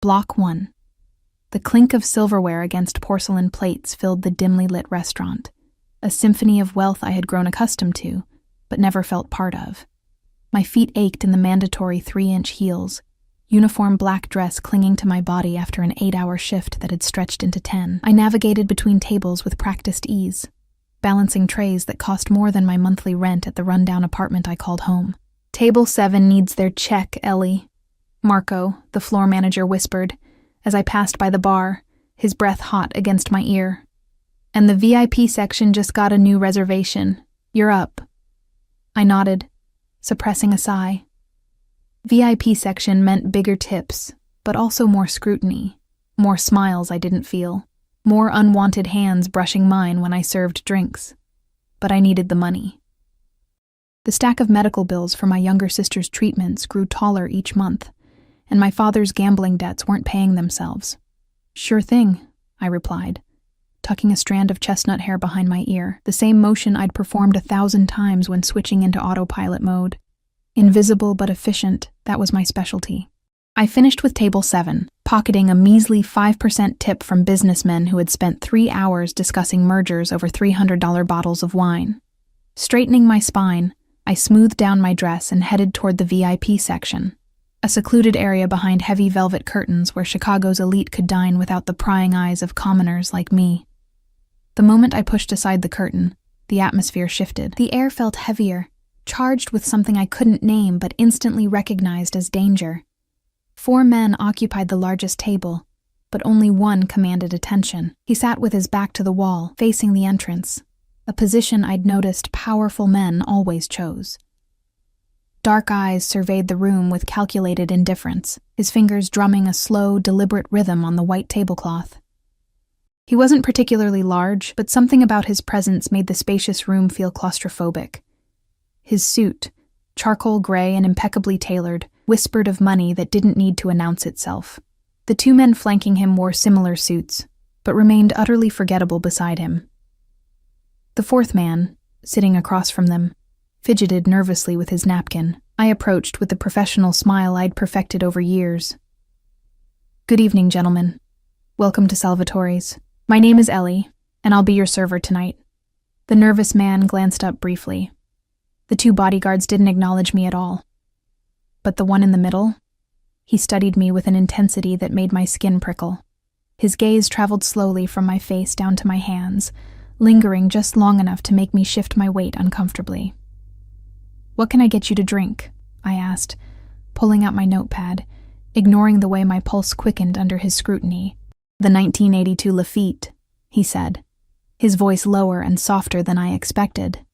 Block 1. The clink of silverware against porcelain plates filled the dimly lit restaurant, a symphony of wealth I had grown accustomed to, but never felt part of. My feet ached in the mandatory 3-inch heels, uniform black dress clinging to my body after an 8-hour shift that had stretched into 10. I navigated between tables with practiced ease, balancing trays that cost more than my monthly rent at the rundown apartment I called home. "Table 7 needs their check, Ellie," Marco, the floor manager, whispered as I passed by the bar, his breath hot against my ear. "And the VIP section just got a new reservation. You're up." I nodded, suppressing a sigh. VIP section meant bigger tips, but also more scrutiny, more smiles I didn't feel, more unwanted hands brushing mine when I served drinks. But I needed the money. The stack of medical bills for my younger sister's treatments grew taller each month, and my father's gambling debts weren't paying themselves. "Sure thing," I replied, tucking a strand of chestnut hair behind my ear, the same motion I'd performed 1,000 times when switching into autopilot mode. Invisible but efficient, that was my specialty. I finished with table 7, pocketing a measly 5% tip from businessmen who had spent 3 hours discussing mergers over $300 bottles of wine. Straightening my spine, I smoothed down my dress and headed toward the VIP section, a secluded area behind heavy velvet curtains where Chicago's elite could dine without the prying eyes of commoners like me. The moment I pushed aside the curtain, the atmosphere shifted. The air felt heavier, charged with something I couldn't name but instantly recognized as danger. 4 men occupied the largest table, but only one commanded attention. He sat with his back to the wall, facing the entrance, a position I'd noticed powerful men always chose. Dark eyes surveyed the room with calculated indifference, his fingers drumming a slow, deliberate rhythm on the white tablecloth. He wasn't particularly large, but something about his presence made the spacious room feel claustrophobic. His suit, charcoal gray and impeccably tailored, whispered of money that didn't need to announce itself. The 2 men flanking him wore similar suits, but remained utterly forgettable beside him. The 4th man, sitting across from them, fidgeted nervously with his napkin. I approached with the professional smile I'd perfected over years. "Good evening, gentlemen. Welcome to Salvatore's. My name is Ellie, and I'll be your server tonight." The nervous man glanced up briefly. The 2 bodyguards didn't acknowledge me at all. But the one in the middle? He studied me with an intensity that made my skin prickle. His gaze traveled slowly from my face down to my hands, lingering just long enough to make me shift my weight uncomfortably. "What can I get you to drink?" I asked, pulling out my notepad, ignoring the way my pulse quickened under his scrutiny. "The 1982 Lafitte," he said, his voice lower and softer than I expected.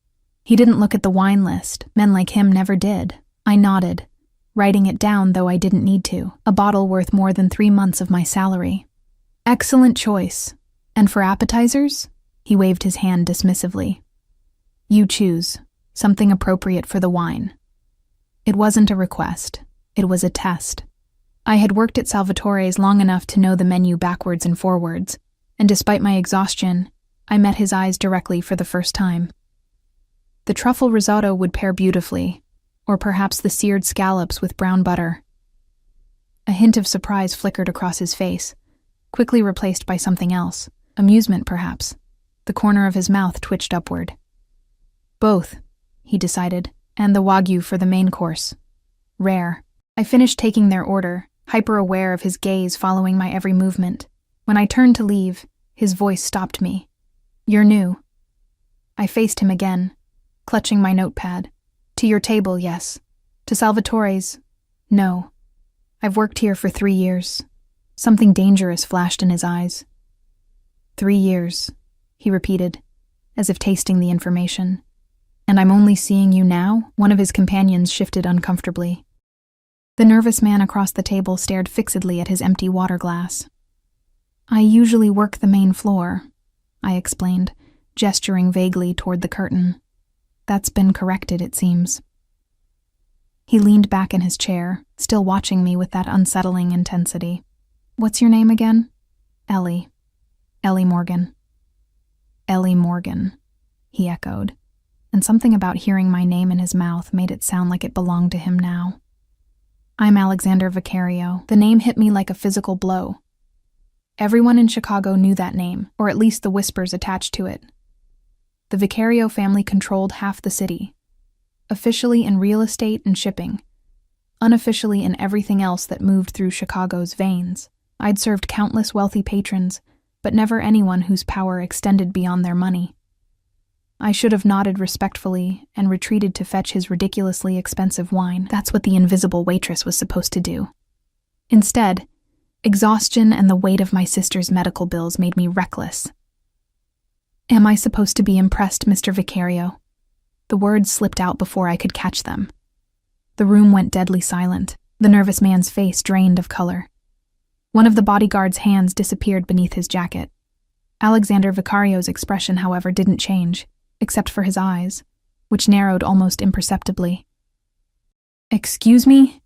He didn't look at the wine list. Men like him never did. I nodded, writing it down though I didn't need to. A bottle worth more than 3 months of my salary. "Excellent choice. And for appetizers?" He waved his hand dismissively. "You choose. Something appropriate for the wine." It wasn't a request. It was a test. I had worked at Salvatore's long enough to know the menu backwards and forwards, and despite my exhaustion, I met his eyes directly for the first time. The truffle risotto would pair beautifully, or perhaps the seared scallops with brown butter. A hint of surprise flickered across his face, quickly replaced by something else. Amusement, perhaps. The corner of his mouth twitched upward. "Both," he decided, "and the Wagyu for the main course. Rare." I finished taking their order, hyper-aware of his gaze following my every movement. When I turned to leave, his voice stopped me. "You're new." I faced him again, clutching my notepad. "To your table, yes. To Salvatore's, no. I've worked here for 3 years." Something dangerous flashed in his eyes. 3 years, he repeated, as if tasting the information. "And I'm only seeing you now?" One of his companions shifted uncomfortably. The nervous man across the table stared fixedly at his empty water glass. "I usually work the main floor," I explained, gesturing vaguely toward the curtain. "That's been corrected, it seems." He leaned back in his chair, still watching me with that unsettling intensity. "What's your name again?" "Ellie. Ellie Morgan." "Ellie Morgan," he echoed, and something about hearing my name in his mouth made it sound like it belonged to him now. I'm Alexander Vicario. The name hit me like a physical blow. Everyone in Chicago knew that name, or at least the whispers attached to it. The Vicario family controlled half the city, officially in real estate and shipping, unofficially in everything else that moved through Chicago's veins. I'd served countless wealthy patrons, but never anyone whose power extended beyond their money. I should have nodded respectfully and retreated to fetch his ridiculously expensive wine. That's what the invisible waitress was supposed to do. Instead, exhaustion and the weight of my sister's medical bills made me reckless. Am I supposed to be impressed, Mr. Vicario? The words slipped out before I could catch them. The room went deadly silent. The nervous man's face drained of color. One of the bodyguard's hands disappeared beneath his jacket. Alexander Vicario's expression, however, didn't change, except for his eyes, which narrowed almost imperceptibly. Excuse me?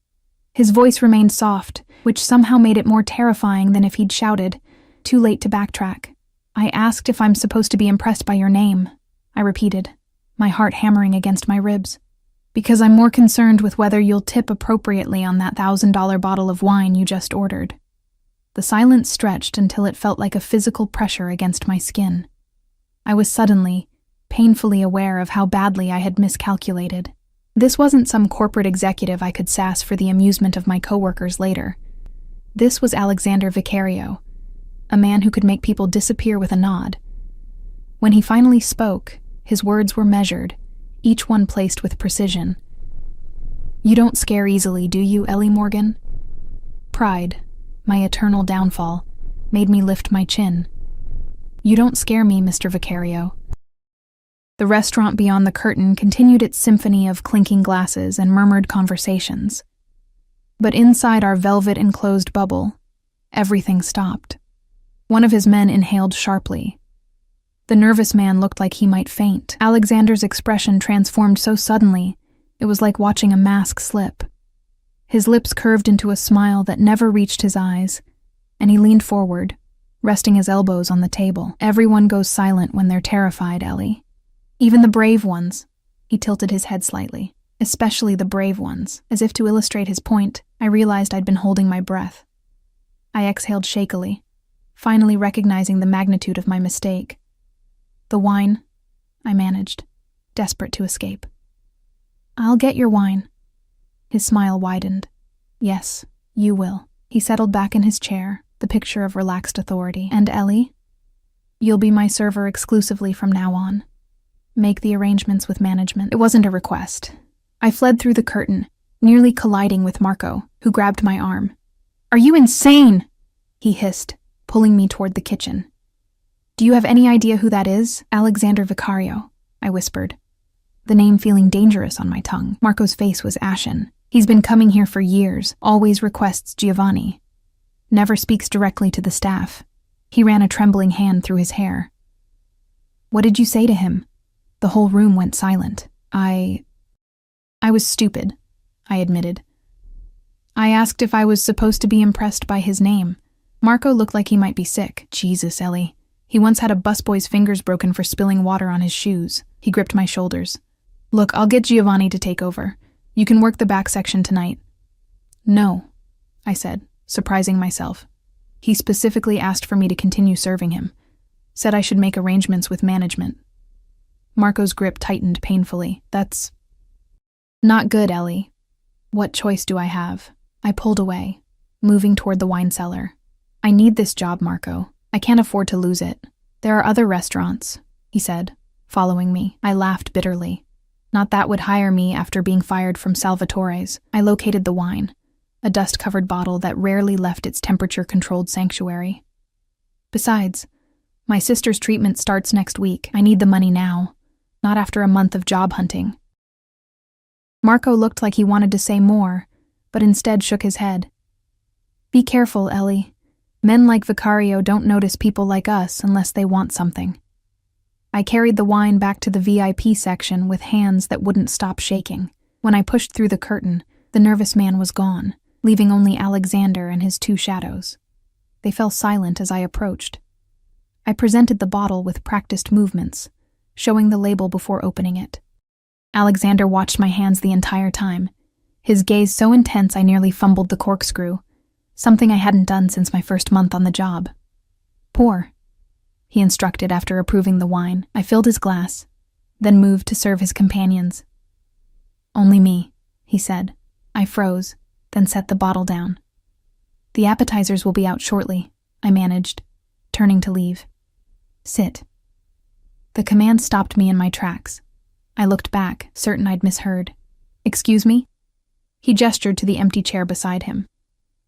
His voice remained soft, which somehow made it more terrifying than if he'd shouted, too late to backtrack. I asked if I'm supposed to be impressed by your name, I repeated, my heart hammering against my ribs. Because I'm more concerned with whether you'll tip appropriately on that $1,000 bottle of wine you just ordered. The silence stretched until it felt like a physical pressure against my skin. I was suddenly, painfully aware of how badly I had miscalculated. This wasn't some corporate executive I could sass for the amusement of my coworkers later. This was Alexander Vicario, a man who could make people disappear with a nod. When he finally spoke, his words were measured, each one placed with precision. You don't scare easily, do you, Ellie Morgan? Pride, my eternal downfall, made me lift my chin. You don't scare me, Mr. Vicario. The restaurant beyond the curtain continued its symphony of clinking glasses and murmured conversations. But inside our velvet-enclosed bubble, everything stopped. One of his men inhaled sharply. The nervous man looked like he might faint. Alexander's expression transformed so suddenly, it was like watching a mask slip. His lips curved into a smile that never reached his eyes, and he leaned forward, resting his elbows on the table. Everyone goes silent when they're terrified, Ellie. Even the brave ones. He tilted his head slightly. Especially the brave ones. As if to illustrate his point, I realized I'd been holding my breath. I exhaled shakily, finally recognizing the magnitude of my mistake. The wine, I managed, desperate to escape. I'll get your wine. His smile widened. Yes, you will. He settled back in his chair, the picture of relaxed authority. And Ellie? You'll be my server exclusively from now on. Make the arrangements with management. It wasn't a request. I fled through the curtain, nearly colliding with Marco, who grabbed my arm. Are you insane? He hissed, pulling me toward the kitchen. Do you have any idea who that is? Alexander Vicario, I whispered, the name feeling dangerous on my tongue. Marco's face was ashen. He's been coming here for years, always requests Giovanni. Never speaks directly to the staff. He ran a trembling hand through his hair. What did you say to him? The whole room went silent. I was stupid, I admitted. I asked if I was supposed to be impressed by his name. Marco looked like he might be sick. Jesus, Ellie. He once had a busboy's fingers broken for spilling water on his shoes. He gripped my shoulders. Look, I'll get Giovanni to take over. You can work the back section tonight. No, I said, surprising myself. He specifically asked for me to continue serving him. Said I should make arrangements with management. Marco's grip tightened painfully. That's not good, Ellie. What choice do I have? I pulled away, moving toward the wine cellar. I need this job, Marco. I can't afford to lose it. There are other restaurants, he said, following me. I laughed bitterly. Not that would hire me after being fired from Salvatore's. I located the wine, a dust-covered bottle that rarely left its temperature-controlled sanctuary. Besides, my sister's treatment starts next week. I need the money now, not after a month of job hunting. Marco looked like he wanted to say more, but instead shook his head. Be careful, Ellie. Men like Vicario don't notice people like us unless they want something. I carried the wine back to the VIP section with hands that wouldn't stop shaking. When I pushed through the curtain, the nervous man was gone, leaving only Alexander and his two shadows. They fell silent as I approached. I presented the bottle with practiced movements, showing the label before opening it. Alexander watched my hands the entire time, his gaze so intense I nearly fumbled the corkscrew, something I hadn't done since my first month on the job. Pour, he instructed after approving the wine. I filled his glass, then moved to serve his companions. Only me, he said. I froze, then set the bottle down. The appetizers will be out shortly, I managed, turning to leave. Sit. The command stopped me in my tracks. I looked back, certain I'd misheard. Excuse me? He gestured to the empty chair beside him.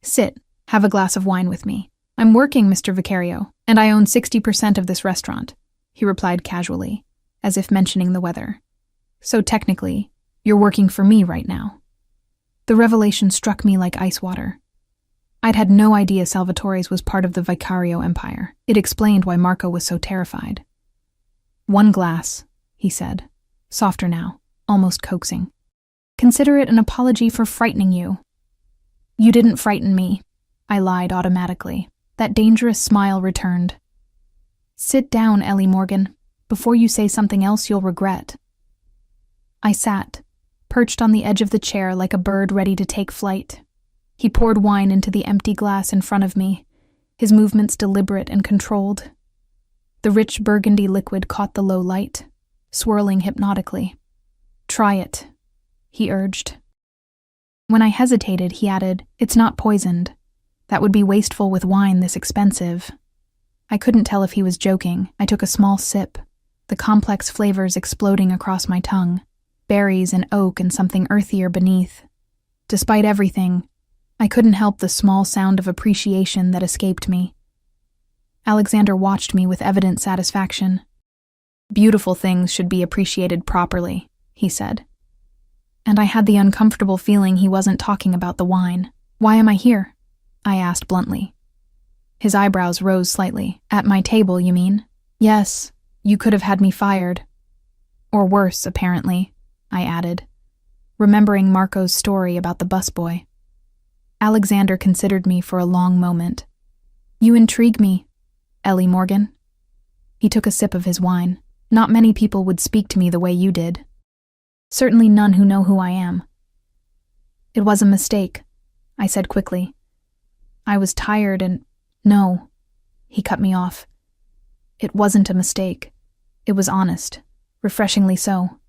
Sit, have a glass of wine with me. I'm working, Mr. Vicario, and I own 60% of this restaurant, he replied casually, as if mentioning the weather. So technically, you're working for me right now. The revelation struck me like ice water. I'd had no idea Salvatore's was part of the Vicario empire. It explained why Marco was so terrified. One glass, he said, softer now, almost coaxing. Consider it an apology for frightening you. You didn't frighten me, I lied automatically. That dangerous smile returned. Sit down, Ellie Morgan. Before you say something else you'll regret. I sat, perched on the edge of the chair like a bird ready to take flight. He poured wine into the empty glass in front of me, his movements deliberate and controlled. The rich burgundy liquid caught the low light, swirling hypnotically. Try it, he urged. When I hesitated, he added, It's not poisoned. That would be wasteful with wine this expensive. I couldn't tell if he was joking. I took a small sip, the complex flavors exploding across my tongue, berries and oak and something earthier beneath. Despite everything, I couldn't help the small sound of appreciation that escaped me. Alexander watched me with evident satisfaction. Beautiful things should be appreciated properly, he said. And I had the uncomfortable feeling he wasn't talking about the wine. Why am I here? I asked bluntly. His eyebrows rose slightly. At my table, you mean? Yes, you could have had me fired. Or worse, apparently, I added, remembering Marco's story about the busboy. Alexander considered me for a long moment. You intrigue me, Ellie Morgan. He took a sip of his wine. Not many people would speak to me the way you did. Certainly none who know who I am. It was a mistake, I said quickly. I was tired and... No, he cut me off. It wasn't a mistake. It was honest, refreshingly so.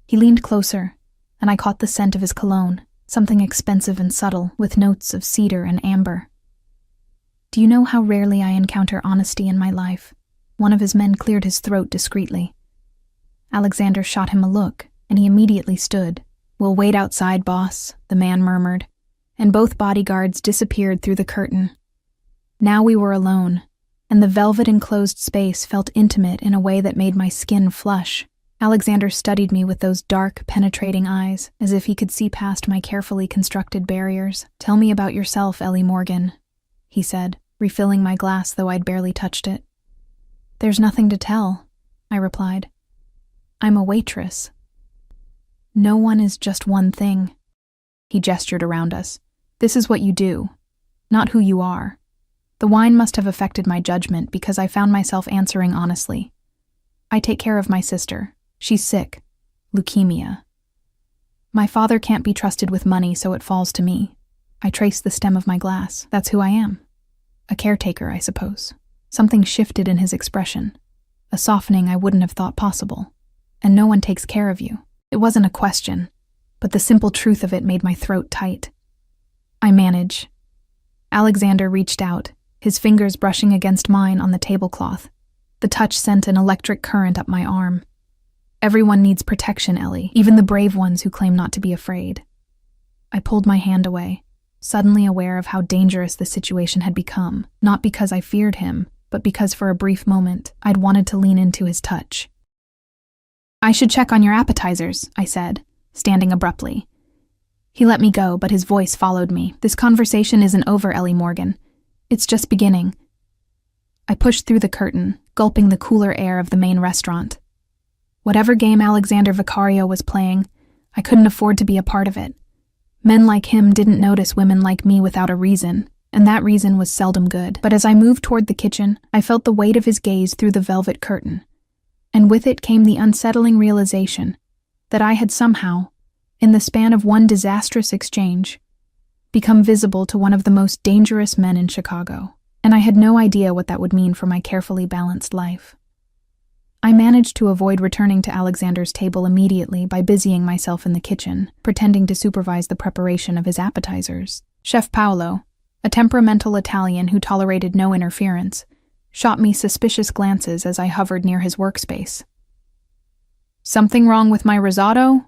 He leaned closer, and I caught the scent of his cologne, something expensive and subtle, with notes of cedar and amber. Do you know how rarely I encounter honesty in my life? One of his men cleared his throat discreetly. Alexander shot him a look, and he immediately stood. We'll wait outside, boss, the man murmured, and both bodyguards disappeared through the curtain. Now we were alone, and the velvet-enclosed space felt intimate in a way that made my skin flush. Alexander studied me with those dark, penetrating eyes, as if he could see past my carefully constructed barriers. Tell me about yourself, Ellie Morgan, he said, refilling my glass though I'd barely touched it. There's nothing to tell, I replied. I'm a waitress. No one is just one thing. He gestured around us. This is what you do, not who you are. The wine must have affected my judgment because I found myself answering honestly. I take care of my sister. She's sick. Leukemia. My father can't be trusted with money, so it falls to me. I trace the stem of my glass. That's who I am. A caretaker, I suppose. Something shifted in his expression. A softening I wouldn't have thought possible. And no one takes care of you. It wasn't a question, but the simple truth of it made my throat tight. I manage. Alexander reached out, his fingers brushing against mine on the tablecloth. The touch sent an electric current up my arm. Everyone needs protection, Ellie, even the brave ones who claim not to be afraid. I pulled my hand away, suddenly aware of how dangerous the situation had become, not because I feared him, but because for a brief moment I'd wanted to lean into his touch. I should check on your appetizers, I said, standing abruptly. He let me go, but his voice followed me. This conversation isn't over, Ellie Morgan. It's just beginning. I pushed through the curtain, gulping the cooler air of the main restaurant. Whatever game Alexander Vicario was playing, I couldn't afford to be a part of it. Men like him didn't notice women like me without a reason, and that reason was seldom good. But as I moved toward the kitchen, I felt the weight of his gaze through the velvet curtain, and with it came the unsettling realization that I had somehow, in the span of one disastrous exchange, become visible to one of the most dangerous men in Chicago, and I had no idea what that would mean for my carefully balanced life. I managed to avoid returning to Alexander's table immediately by busying myself in the kitchen, pretending to supervise the preparation of his appetizers. Chef Paolo, a temperamental Italian who tolerated no interference, shot me suspicious glances as I hovered near his workspace. "Something wrong with my risotto?"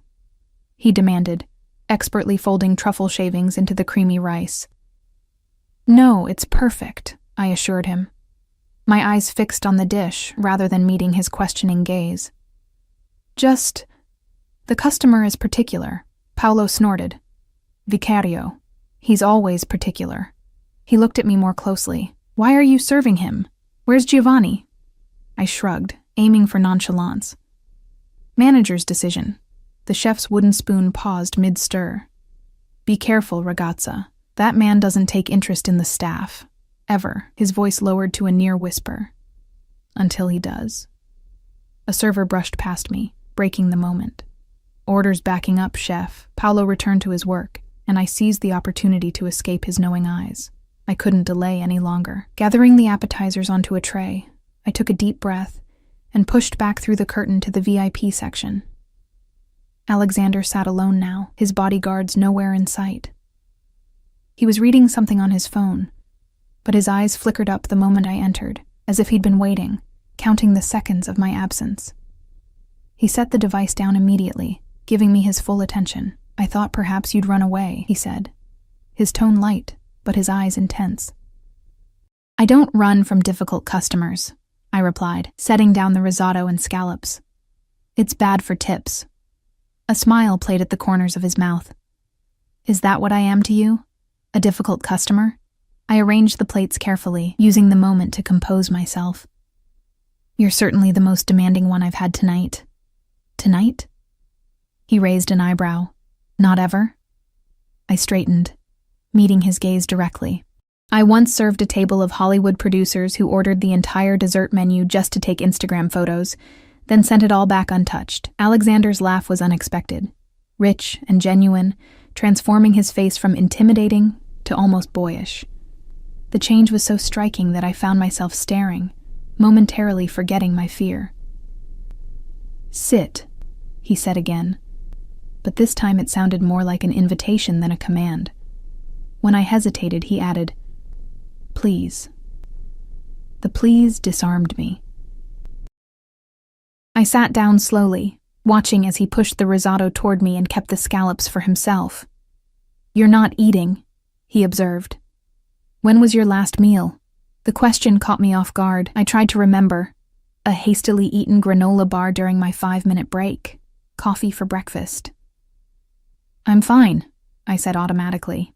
he demanded, expertly folding truffle shavings into the creamy rice. "No, it's perfect," I assured him, my eyes fixed on the dish rather than meeting his questioning gaze. "Just, the customer is particular," Paolo snorted. "Vicario. He's always particular." He looked at me more closely. "Why are you serving him? Where's Giovanni?" I shrugged, aiming for nonchalance. "Manager's decision." The chef's wooden spoon paused mid-stir. "Be careful, ragazza. That man doesn't take interest in the staff. Ever." His voice lowered to a near whisper. "Until he does." A server brushed past me, breaking the moment. "Orders backing up, chef." Paolo returned to his work, and I seized the opportunity to escape his knowing eyes. I couldn't delay any longer. Gathering the appetizers onto a tray, I took a deep breath and pushed back through the curtain to the VIP section. Alexander sat alone now, his bodyguards nowhere in sight. He was reading something on his phone, but his eyes flickered up the moment I entered, as if he'd been waiting, counting the seconds of my absence. He set the device down immediately, giving me his full attention. "I thought perhaps you'd run away," he said, his tone light, but his eyes intense. "I don't run from difficult customers," I replied, setting down the risotto and scallops. "It's bad for tips." A smile played at the corners of his mouth. "Is that what I am to you? A difficult customer?" I arranged the plates carefully, using the moment to compose myself. "You're certainly the most demanding one I've had tonight." "Tonight?" He raised an eyebrow. "Not ever?" I straightened, meeting his gaze directly. "I once served a table of Hollywood producers who ordered the entire dessert menu just to take Instagram photos, then sent it all back untouched." Alexander's laugh was unexpected, rich and genuine, transforming his face from intimidating to almost boyish. The change was so striking that I found myself staring, momentarily forgetting my fear. "Sit," he said again, but this time it sounded more like an invitation than a command. When I hesitated, he added, "Please." The please disarmed me. I sat down slowly, watching as he pushed the risotto toward me and kept the scallops for himself. "You're not eating," he observed. "When was your last meal?" The question caught me off guard. I tried to remember. A hastily eaten granola bar during my 5-minute break. Coffee for breakfast. "I'm fine," I said automatically.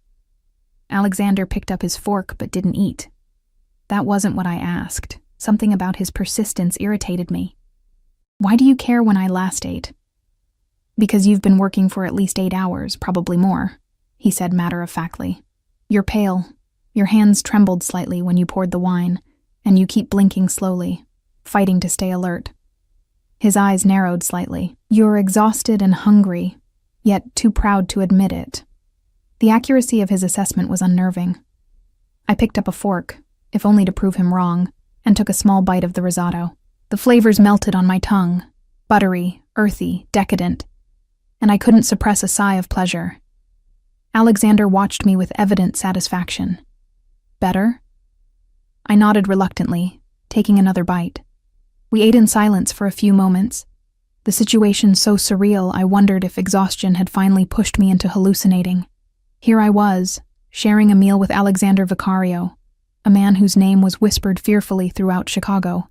Alexander picked up his fork but didn't eat. That wasn't what I asked. Something about his persistence irritated me. "Why do you care when I last ate?" "Because you've been working for at least 8 hours, probably more," he said matter-of-factly. "You're pale. Your hands trembled slightly when you poured the wine, and you keep blinking slowly, fighting to stay alert." His eyes narrowed slightly. "You're exhausted and hungry, yet too proud to admit it." The accuracy of his assessment was unnerving. I picked up a fork, if only to prove him wrong, and took a small bite of the risotto. The flavors melted on my tongue, buttery, earthy, decadent, and I couldn't suppress a sigh of pleasure. Alexander watched me with evident satisfaction. "Better?" I nodded reluctantly, taking another bite. We ate in silence for a few moments. The situation so surreal, I wondered if exhaustion had finally pushed me into hallucinating. Here I was, sharing a meal with Alexander Vicario, a man whose name was whispered fearfully throughout Chicago,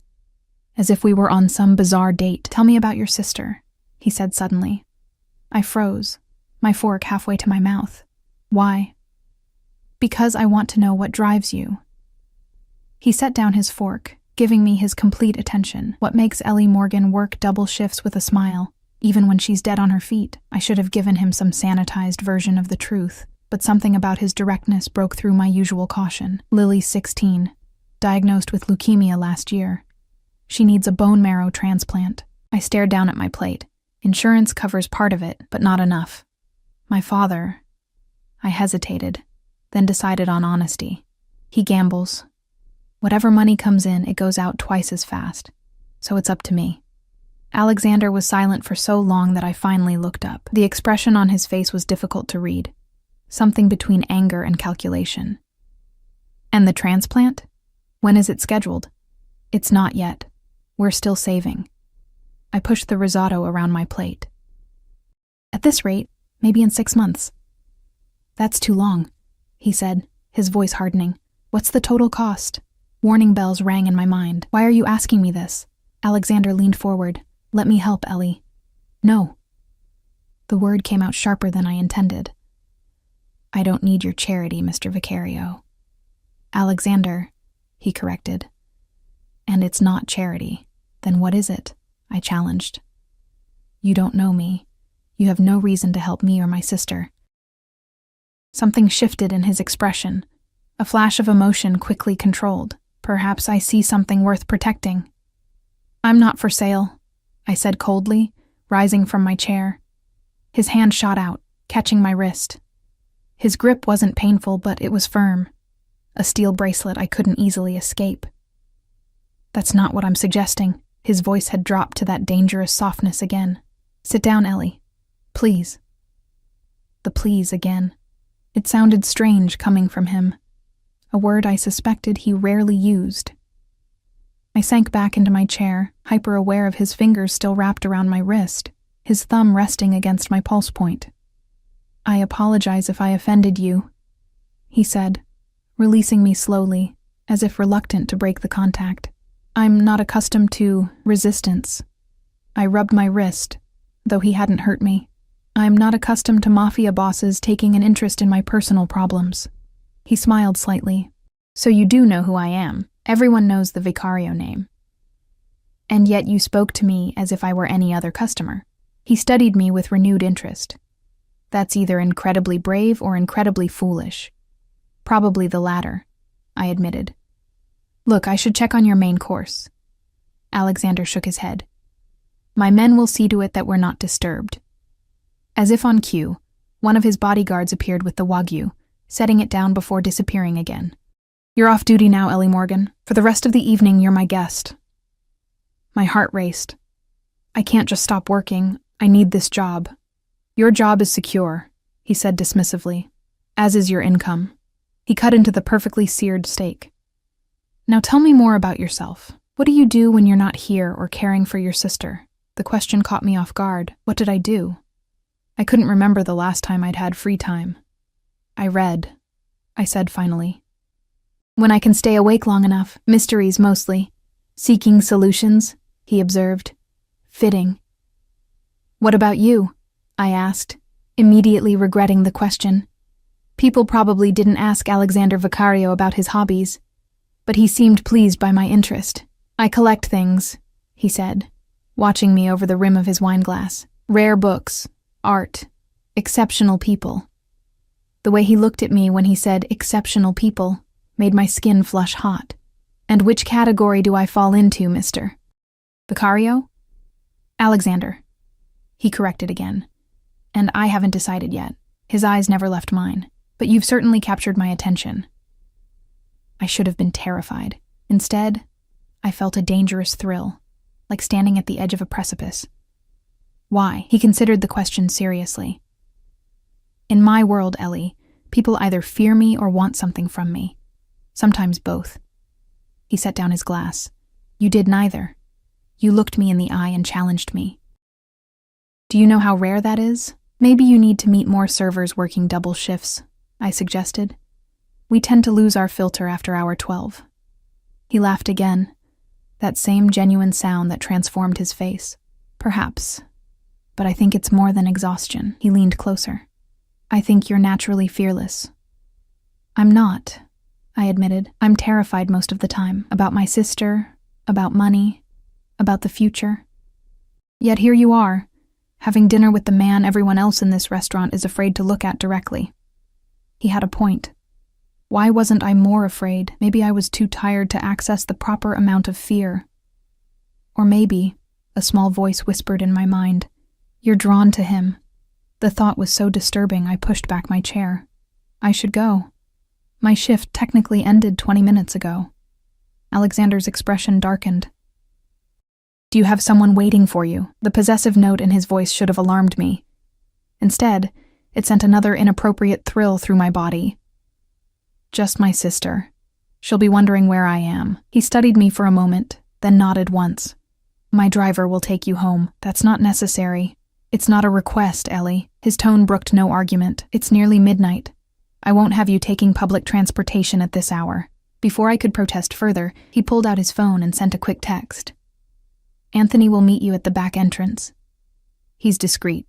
as if we were on some bizarre date. "Tell me about your sister," he said suddenly. I froze, my fork halfway to my mouth. "Why?" "Because I want to know what drives you." He set down his fork, giving me his complete attention. "What makes Ellie Morgan work double shifts with a smile, even when she's dead on her feet?" I should have given him some sanitized version of the truth, but something about his directness broke through my usual caution. "Lily's 16, diagnosed with leukemia last year. She needs a bone marrow transplant." I stared down at my plate. "Insurance covers part of it, but not enough." My father. I hesitated, then decided on honesty. He gambles. Whatever money comes in, it goes out twice as fast. So it's up to me. Alexander was silent for so long that I finally looked up. The expression on his face was difficult to read. Something between anger and calculation. And the transplant? When is it scheduled? It's not yet. We're still saving. I pushed the risotto around my plate. At this rate, maybe in 6 months. That's too long, he said, his voice hardening. What's the total cost? Warning bells rang in my mind. Why are you asking me this? Alexander leaned forward. Let me help, Ellie. No. The word came out sharper than I intended. I don't need your charity, Mr. Vicario. Alexander, he corrected. And it's not charity. Then what is it? I challenged. You don't know me. You have no reason to help me or my sister. Something shifted in his expression. A flash of emotion quickly controlled. Perhaps I see something worth protecting. I'm not for sale, I said coldly, rising from my chair. His hand shot out, catching my wrist. His grip wasn't painful, but it was firm. A steel bracelet I couldn't easily escape. That's not what I'm suggesting. His voice had dropped to that dangerous softness again. Sit down, Ellie. Please. The please again. It sounded strange coming from him. A word I suspected he rarely used. I sank back into my chair, hyper-aware of his fingers still wrapped around my wrist, his thumb resting against my pulse point. I apologize if I offended you, he said, releasing me slowly, as if reluctant to break the contact. I'm not accustomed to resistance. I rubbed my wrist, though he hadn't hurt me. I'm not accustomed to Mafia bosses taking an interest in my personal problems. He smiled slightly. So you do know who I am. Everyone knows the Vicario name. And yet you spoke to me as if I were any other customer. He studied me with renewed interest. That's either incredibly brave or incredibly foolish. Probably the latter, I admitted. Look, I should check on your main course. Alexander shook his head. My men will see to it that we're not disturbed. As if on cue, one of his bodyguards appeared with the Wagyu, setting it down before disappearing again. You're off duty now, Ellie Morgan. For the rest of the evening, you're my guest. My heart raced. I can't just stop working. I need this job. Your job is secure, he said dismissively, as is your income. He cut into the perfectly seared steak. Now tell me more about yourself. What do you do when you're not here or caring for your sister? The question caught me off guard. What did I do? I couldn't remember the last time I'd had free time. I read, I said finally. When I can stay awake long enough, mysteries mostly. Seeking solutions, he observed. Fitting. What about you? I asked, immediately regretting the question. People probably didn't ask Alexander Vicario about his hobbies, but he seemed pleased by my interest. I collect things, he said, watching me over the rim of his wineglass. Rare books, art, exceptional people. The way he looked at me when he said exceptional people made my skin flush hot. And which category do I fall into, mister? Vicario? Alexander. He corrected again. And I haven't decided yet. His eyes never left mine. But you've certainly captured my attention. I should have been terrified. Instead, I felt a dangerous thrill, like standing at the edge of a precipice. Why? He considered the question seriously. In my world, Ellie, people either fear me or want something from me. Sometimes both. He set down his glass. You did neither. You looked me in the eye and challenged me. Do you know how rare that is? Maybe you need to meet more servers working double shifts, I suggested. We tend to lose our filter after hour 12. He laughed again, that same genuine sound that transformed his face. Perhaps, but I think it's more than exhaustion. He leaned closer. I think you're naturally fearless. I'm not, I admitted. I'm terrified most of the time, about my sister, about money, about the future. Yet here you are, having dinner with the man everyone else in this restaurant is afraid to look at directly. He had a point. Why wasn't I more afraid? Maybe I was too tired to access the proper amount of fear. Or maybe, a small voice whispered in my mind, you're drawn to him. The thought was so disturbing I pushed back my chair. I should go. My shift technically ended 20 minutes ago. Alexander's expression darkened. Do you have someone waiting for you? The possessive note in his voice should have alarmed me. Instead, it sent another inappropriate thrill through my body. Just my sister. She'll be wondering where I am. He studied me for a moment, then nodded once. My driver will take you home. That's not necessary. It's not a request, Ellie. His tone brooked no argument. It's nearly midnight. I won't have you taking public transportation at this hour. Before I could protest further, he pulled out his phone and sent a quick text. Anthony will meet you at the back entrance. He's discreet.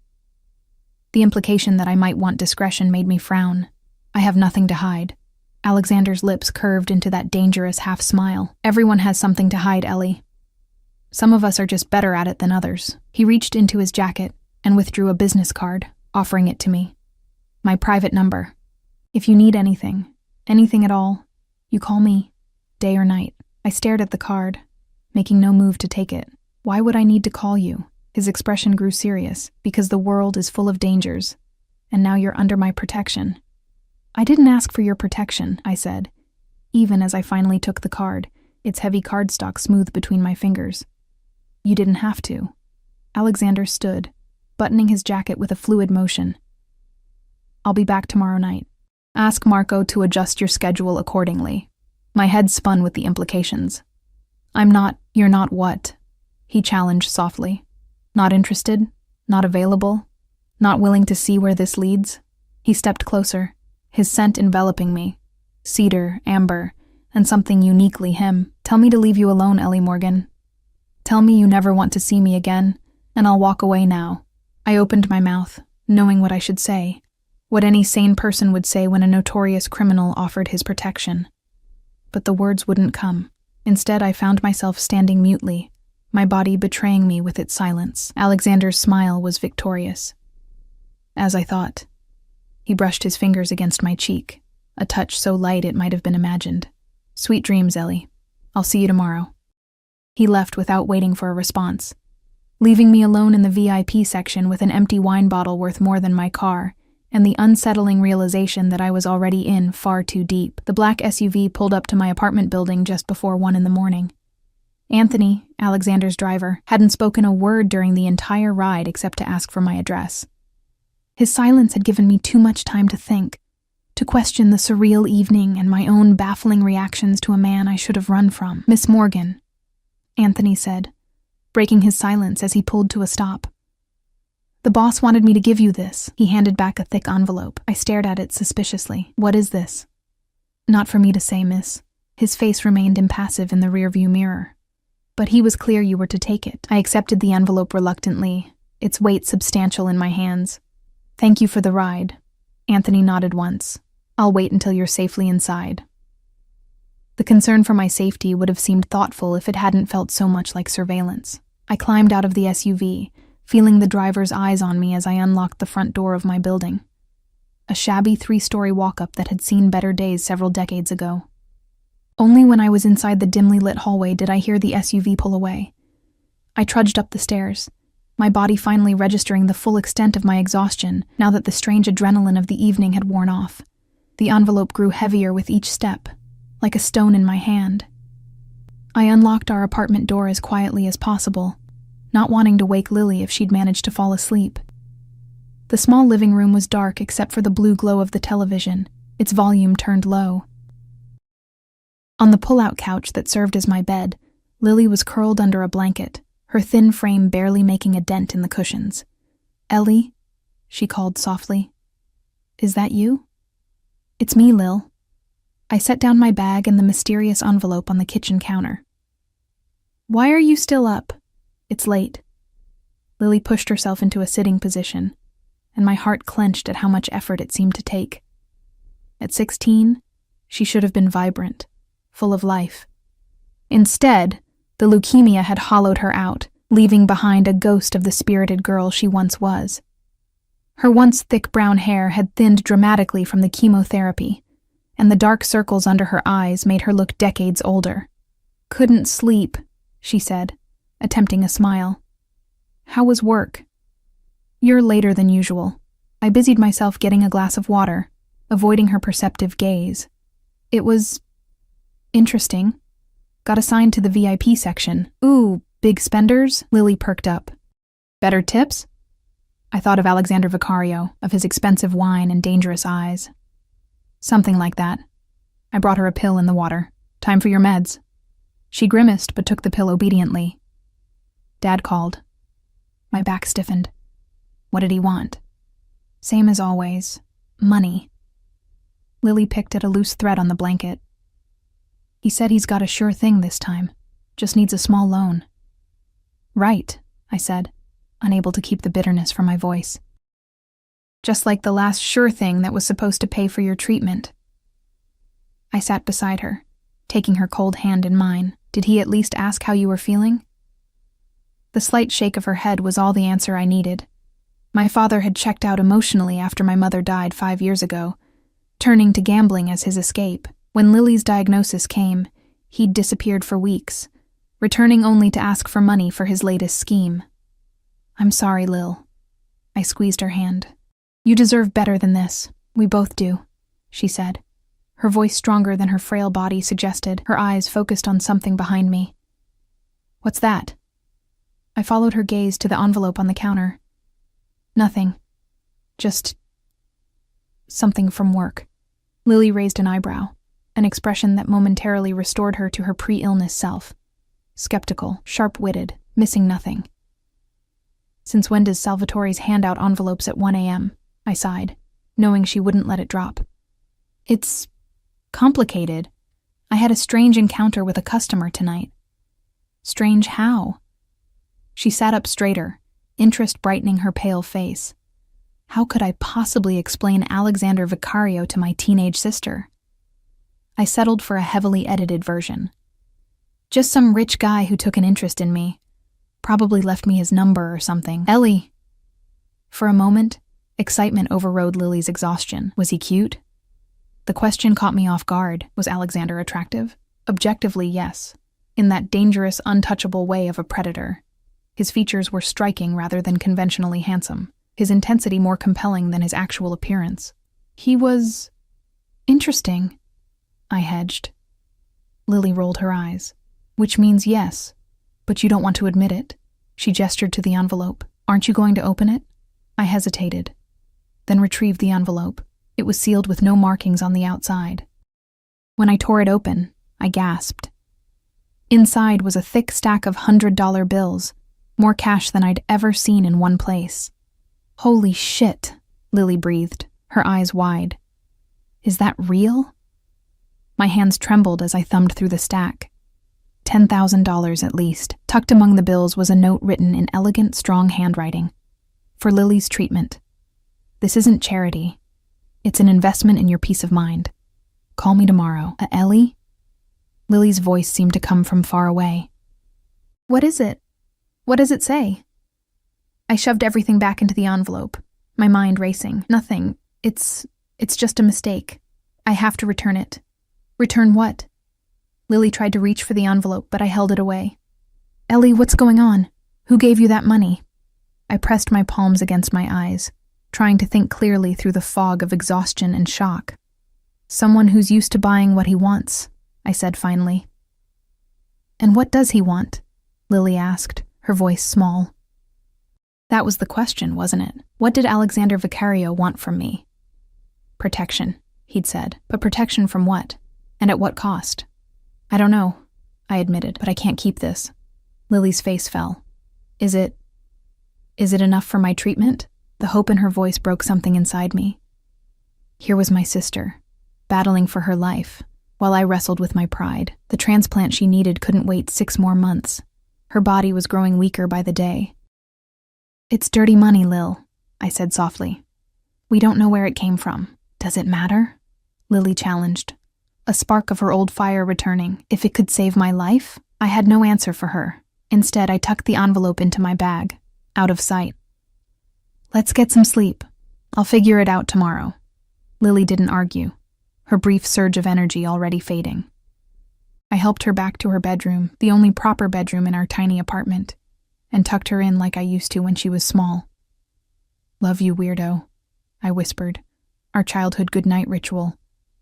The implication that I might want discretion made me frown. I have nothing to hide. Alexander's lips curved into that dangerous half-smile. Everyone has something to hide, Ellie. Some of us are just better at it than others. He reached into his jacket and withdrew a business card, offering it to me. My private number. If you need anything at all, you call me, day or night. I stared at the card, making no move to take it. Why would I need to call you? His expression grew serious, because the world is full of dangers, and now you're under my protection. I didn't ask for your protection, I said, even as I finally took the card, its heavy cardstock smooth between my fingers. You didn't have to. Alexander stood, buttoning his jacket with a fluid motion. I'll be back tomorrow night. Ask Marco to adjust your schedule accordingly. My head spun with the implications. You're not what? He challenged softly. Not interested? Not available? Not willing to see where this leads? He stepped closer, his scent enveloping me. Cedar, amber, and something uniquely him. Tell me to leave you alone, Ellie Morgan. Tell me you never want to see me again, and I'll walk away now. I opened my mouth, knowing what I should say, what any sane person would say when a notorious criminal offered his protection. But the words wouldn't come. Instead, I found myself standing mutely, my body betraying me with its silence. Alexander's smile was victorious. As I thought. He brushed his fingers against my cheek, a touch so light it might have been imagined. Sweet dreams, Ellie. I'll see you tomorrow. He left without waiting for a response, leaving me alone in the VIP section with an empty wine bottle worth more than my car, and the unsettling realization that I was already in far too deep. The black SUV pulled up to my apartment building just before 1 a.m. Anthony, Alexander's driver, hadn't spoken a word during the entire ride except to ask for my address. His silence had given me too much time to think, to question the surreal evening and my own baffling reactions to a man I should have run from. Miss Morgan, Anthony said, breaking his silence as he pulled to a stop. The boss wanted me to give you this. He handed back a thick envelope. I stared at it suspiciously. What is this? Not for me to say, miss. His face remained impassive in the rearview mirror. But he was clear you were to take it. I accepted the envelope reluctantly, its weight substantial in my hands. Thank you for the ride. Anthony nodded once. I'll wait until you're safely inside. The concern for my safety would have seemed thoughtful if it hadn't felt so much like surveillance. I climbed out of the SUV, feeling the driver's eyes on me as I unlocked the front door of my building. A shabby 3-story walk-up that had seen better days several decades ago. Only when I was inside the dimly lit hallway did I hear the SUV pull away. I trudged up the stairs, my body finally registering the full extent of my exhaustion now that the strange adrenaline of the evening had worn off. The envelope grew heavier with each step, like a stone in my hand. I unlocked our apartment door as quietly as possible, not wanting to wake Lily if she'd managed to fall asleep. The small living room was dark except for the blue glow of the television, its volume turned low. On the pull-out couch that served as my bed, Lily was curled under a blanket, her thin frame barely making a dent in the cushions. Ellie, she called softly. Is that you? It's me, Lil. I set down my bag and the mysterious envelope on the kitchen counter. Why are you still up? It's late. Lily pushed herself into a sitting position, and my heart clenched at how much effort it seemed to take. At 16, she should have been vibrant, full of life. Instead, the leukemia had hollowed her out, leaving behind a ghost of the spirited girl she once was. Her once thick brown hair had thinned dramatically from the chemotherapy, and the dark circles under her eyes made her look decades older. Couldn't sleep, she said, attempting a smile. How was work? You're later than usual. I busied myself getting a glass of water, avoiding her perceptive gaze. It was interesting. Got assigned to the VIP section. Ooh, big spenders? Lily perked up. Better tips? I thought of Alexander Vicario, of his expensive wine and dangerous eyes. Something like that. I brought her a pill in the water. Time for your meds. She grimaced but took the pill obediently. Dad called. My back stiffened. What did he want? Same as always. Money. Lily picked at a loose thread on the blanket. He said he's got a sure thing this time. Just needs a small loan. Right, I said, unable to keep the bitterness from my voice. Just like the last sure thing that was supposed to pay for your treatment. I sat beside her, taking her cold hand in mine. Did he at least ask how you were feeling? The slight shake of her head was all the answer I needed. My father had checked out emotionally after my mother died 5 years ago, turning to gambling as his escape. When Lily's diagnosis came, he'd disappeared for weeks, returning only to ask for money for his latest scheme. I'm sorry, Lil. I squeezed her hand. You deserve better than this. We both do, she said. Her voice stronger than her frail body suggested, her eyes focused on something behind me. What's that? I followed her gaze to the envelope on the counter. Nothing. Just something from work. Lily raised an eyebrow, an expression that momentarily restored her to her pre-illness self. Skeptical, sharp-witted, missing nothing. Since when does Salvatore's hand out envelopes at 1 a.m.? I sighed, knowing she wouldn't let it drop. It's complicated. I had a strange encounter with a customer tonight. Strange how? She sat up straighter, interest brightening her pale face. How could I possibly explain Alexander Vicario to my teenage sister? I settled for a heavily edited version. Just some rich guy who took an interest in me. Probably left me his number or something. Ellie! For a moment, excitement overrode Lily's exhaustion. Was he cute? The question caught me off guard. Was Alexander attractive? Objectively, yes. In that dangerous, untouchable way of a predator. His features were striking rather than conventionally handsome. His intensity more compelling than his actual appearance. He was interesting, I hedged. Lily rolled her eyes. Which means yes, but you don't want to admit it. She gestured to the envelope. Aren't you going to open it? I hesitated, then retrieved the envelope. It was sealed with no markings on the outside. When I tore it open, I gasped. Inside was a thick stack of $100 bills, more cash than I'd ever seen in one place. Holy shit, Lily breathed, her eyes wide. Is that real? My hands trembled as I thumbed through the stack. $10,000 at least. Tucked among the bills was a note written in elegant, strong handwriting. For Lily's treatment. This isn't charity. It's an investment in your peace of mind. Call me tomorrow. Ellie? Lily's voice seemed to come from far away. What is it? What does it say? I shoved everything back into the envelope, my mind racing. Nothing. It's just a mistake. I have to return it. Return what? Lily tried to reach for the envelope, but I held it away. Ellie, what's going on? Who gave you that money? I pressed my palms against my eyes, trying to think clearly through the fog of exhaustion and shock. Someone who's used to buying what he wants, I said finally. And what does he want? Lily asked, her voice small. That was the question, wasn't it? What did Alexander Vicario want from me? Protection, he'd said. But protection from what? And at what cost? I don't know, I admitted, but I can't keep this. Lily's face fell. Is it enough for my treatment? The hope in her voice broke something inside me. Here was my sister, battling for her life, while I wrestled with my pride. The transplant she needed couldn't wait 6 more months. Her body was growing weaker by the day. It's dirty money, Lil, I said softly. We don't know where it came from. Does it matter? Lily challenged, a spark of her old fire returning. If it could save my life? I had no answer for her. Instead, I tucked the envelope into my bag, out of sight. Let's get some sleep. I'll figure it out tomorrow. Lily didn't argue, her brief surge of energy already fading. I helped her back to her bedroom, the only proper bedroom in our tiny apartment, and tucked her in like I used to when she was small. Love you, weirdo, I whispered. Our childhood goodnight ritual.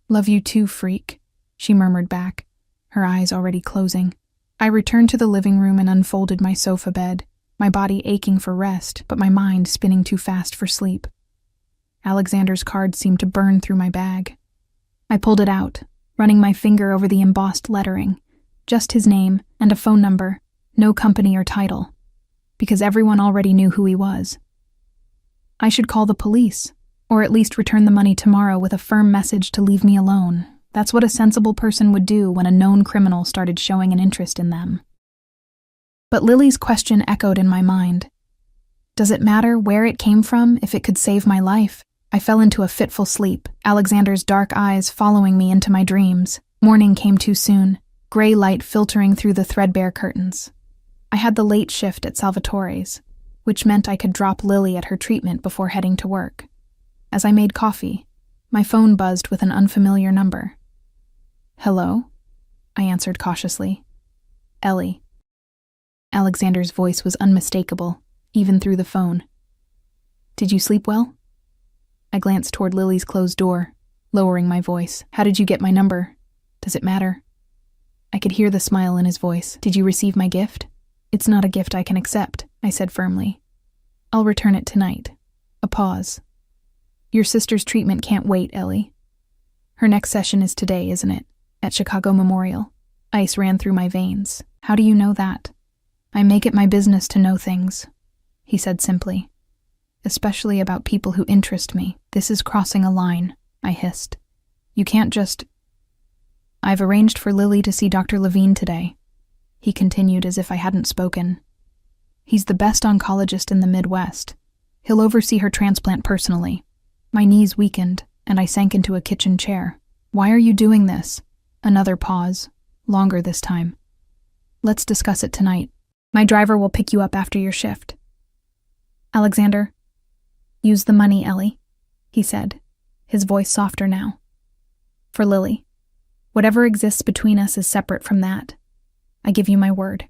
Love you too, freak, she murmured back, her eyes already closing. I returned to the living room and unfolded my sofa bed, my body aching for rest, but my mind spinning too fast for sleep. Alexander's card seemed to burn through my bag. I pulled it out, running my finger over the embossed lettering. Just his name and a phone number, no company or title, because everyone already knew who he was. I should call the police, or at least return the money tomorrow with a firm message to leave me alone. That's what a sensible person would do when a known criminal started showing an interest in them. But Lily's question echoed in my mind. Does it matter where it came from if it could save my life? I fell into a fitful sleep, Alexander's dark eyes following me into my dreams. Morning came too soon, gray light filtering through the threadbare curtains. I had the late shift at Salvatore's, which meant I could drop Lily at her treatment before heading to work. As I made coffee, my phone buzzed with an unfamiliar number. Hello? I answered cautiously. Ellie. Alexander's voice was unmistakable, even through the phone. Did you sleep well? I glanced toward Lily's closed door, lowering my voice. How did you get my number? Does it matter? I could hear the smile in his voice. Did you receive my gift? It's not a gift I can accept, I said firmly. I'll return it tonight. A pause. Your sister's treatment can't wait, Ellie. Her next session is today, isn't it? At Chicago Memorial. Ice ran through my veins. How do you know that? I make it my business to know things, he said simply. Especially about people who interest me. This is crossing a line, I hissed. You can't just... I've arranged for Lily to see Dr. Levine today, he continued as if I hadn't spoken. He's the best oncologist in the Midwest. He'll oversee her transplant personally. My knees weakened, and I sank into a kitchen chair. Why are you doing this? Another pause, longer this time. Let's discuss it tonight. My driver will pick you up after your shift. Alexander, use the money, Ellie, he said, his voice softer now. For Lily. Whatever exists between us is separate from that. I give you my word.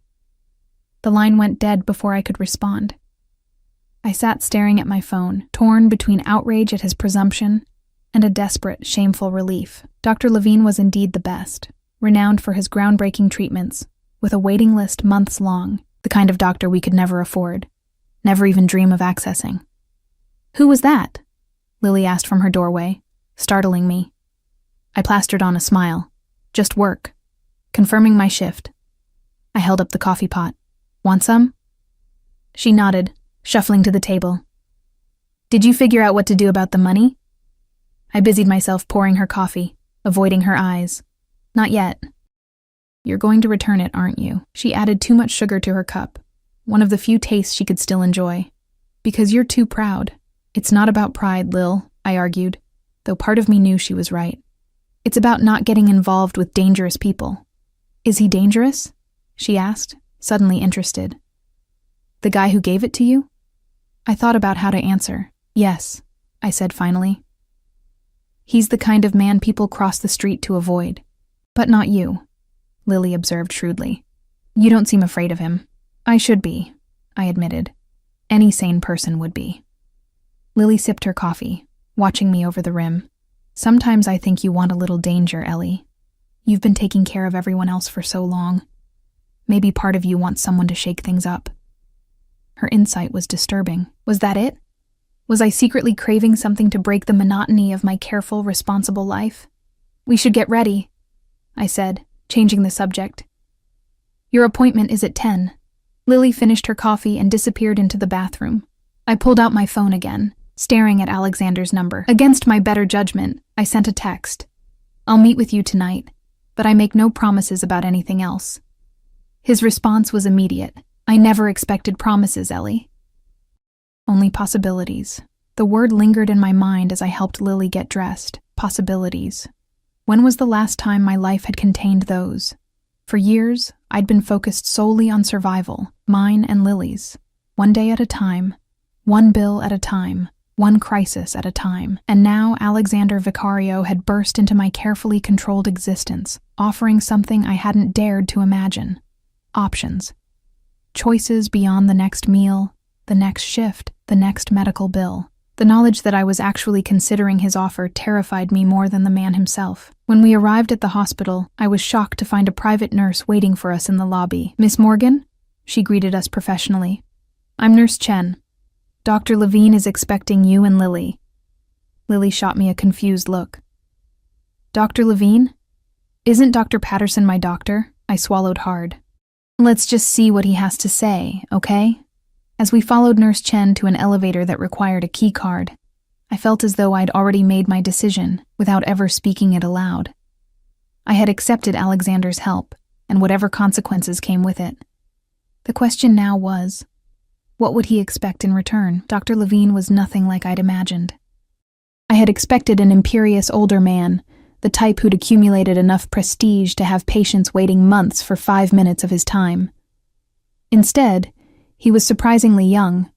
The line went dead before I could respond. I sat staring at my phone, torn between outrage at his presumption and a desperate, shameful relief. Dr. Levine was indeed the best, renowned for his groundbreaking treatments, with a waiting list months long, the kind of doctor we could never afford, never even dream of accessing. Who was that? Lily asked from her doorway, startling me. I plastered on a smile. Just work. Confirming my shift. I held up the coffee pot. Want some? She nodded, shuffling to the table. Did you figure out what to do about the money? I busied myself pouring her coffee, avoiding her eyes. Not yet. You're going to return it, aren't you? She added too much sugar to her cup, one of the few tastes she could still enjoy. Because you're too proud. It's not about pride, Lil, I argued, though part of me knew she was right. It's about not getting involved with dangerous people. Is he dangerous? She asked, suddenly interested. The guy who gave it to you? I thought about how to answer. Yes, I said finally. He's the kind of man people cross the street to avoid. But not you, Lily observed shrewdly. You don't seem afraid of him. I should be, I admitted. Any sane person would be. Lily sipped her coffee, watching me over the rim. Sometimes I think you want a little danger, Ellie. You've been taking care of everyone else for so long. Maybe part of you wants someone to shake things up. Her insight was disturbing. Was that it? Was I secretly craving something to break the monotony of my careful, responsible life? We should get ready, I said, changing the subject. Your appointment is at 10. Lily finished her coffee and disappeared into the bathroom. I pulled out my phone again, staring at Alexander's number. Against my better judgment, I sent a text. I'll meet with you tonight, but I make no promises about anything else. His response was immediate. I never expected promises, Ellie. Only possibilities. The word lingered in my mind as I helped Lily get dressed. Possibilities. When was the last time my life had contained those? For years, I'd been focused solely on survival, mine and Lily's. One day at a time, one bill at a time, one crisis at a time. And now Alexander Vicario had burst into my carefully controlled existence, offering something I hadn't dared to imagine. Options. Choices beyond the next meal, the next shift, the next medical bill. The knowledge that I was actually considering his offer terrified me more than the man himself. When we arrived at the hospital, I was shocked to find a private nurse waiting for us in the lobby. "Miss Morgan?" She greeted us professionally. "I'm Nurse Chen. Dr. Levine is expecting you and Lily." Lily shot me a confused look. "Dr. Levine? Isn't Dr. Patterson my doctor?" I swallowed hard. "Let's just see what he has to say, okay?" As we followed Nurse Chen to an elevator that required a key card, I felt as though I'd already made my decision without ever speaking it aloud. I had accepted Alexander's help, and whatever consequences came with it. The question now was, what would he expect in return? Dr. Levine was nothing like I'd imagined. I had expected an imperious older man, the type who'd accumulated enough prestige to have patients waiting months for 5 minutes of his time. Instead, he was surprisingly young,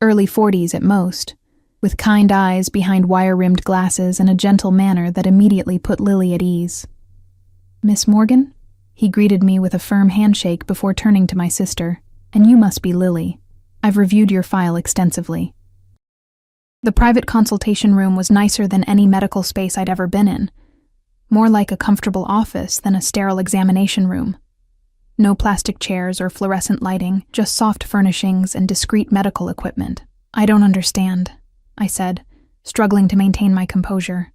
early 40s at most, with kind eyes behind wire-rimmed glasses and a gentle manner that immediately put Lily at ease. "Miss Morgan?" He greeted me with a firm handshake before turning to my sister. "And you must be Lily. I've reviewed your file extensively." The private consultation room was nicer than any medical space I'd ever been in, more like a comfortable office than a sterile examination room. No plastic chairs or fluorescent lighting, just soft furnishings and discreet medical equipment. "I don't understand," I said, struggling to maintain my composure.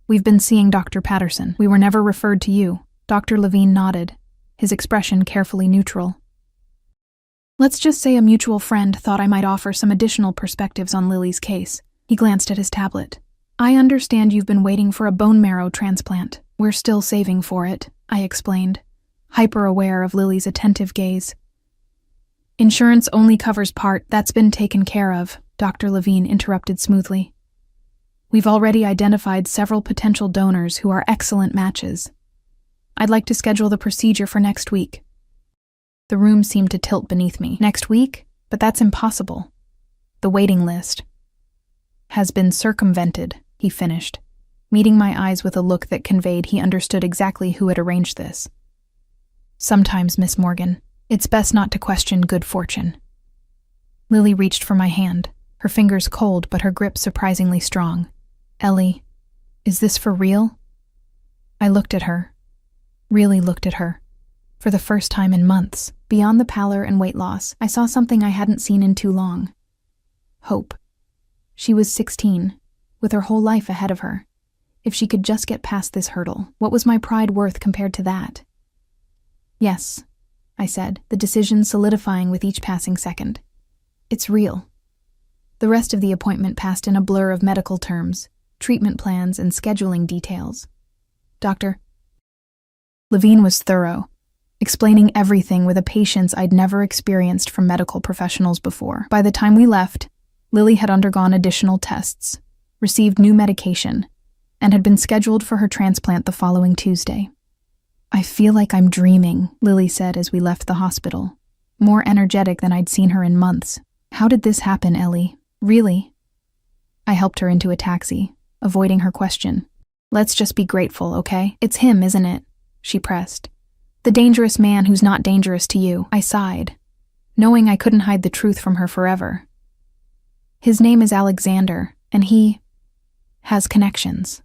"We've been seeing Dr. Patterson. We were never referred to you." Dr. Levine nodded, his expression carefully neutral. "Let's just say a mutual friend thought I might offer some additional perspectives on Lily's case." He glanced at his tablet. "I understand you've been waiting for a bone marrow transplant. We're still saving for it," I explained, hyper-aware of Lily's attentive gaze. "Insurance only covers part. That's been taken care of," Dr. Levine interrupted smoothly. "We've already identified several potential donors who are excellent matches. I'd like to schedule the procedure for next week." The room seemed to tilt beneath me. "Next week? But that's impossible. The waiting list has been circumvented," he finished, meeting my eyes with a look that conveyed he understood exactly who had arranged this. "Sometimes, Miss Morgan, it's best not to question good fortune." Lily reached for my hand, her fingers cold but her grip surprisingly strong. "Ellie, is this for real?" I looked at her, really looked at her. For the first time in months, beyond the pallor and weight loss, I saw something I hadn't seen in too long. Hope. She was 16, with her whole life ahead of her. If she could just get past this hurdle, what was my pride worth compared to that? "Yes," I said, the decision solidifying with each passing second. "It's real." The rest of the appointment passed in a blur of medical terms, treatment plans, and scheduling details. Dr. Levine was thorough, explaining everything with a patience I'd never experienced from medical professionals before. By the time we left, Lily had undergone additional tests, received new medication, and had been scheduled for her transplant the following Tuesday. "I feel like I'm dreaming," Lily said as we left the hospital, more energetic than I'd seen her in months. "How did this happen, Ellie? Really?" I helped her into a taxi, avoiding her question. "Let's just be grateful, okay? It's him, isn't it?" she pressed. "The dangerous man who's not dangerous to you." I sighed, knowing I couldn't hide the truth from her forever. "His name is Alexander, and he has connections."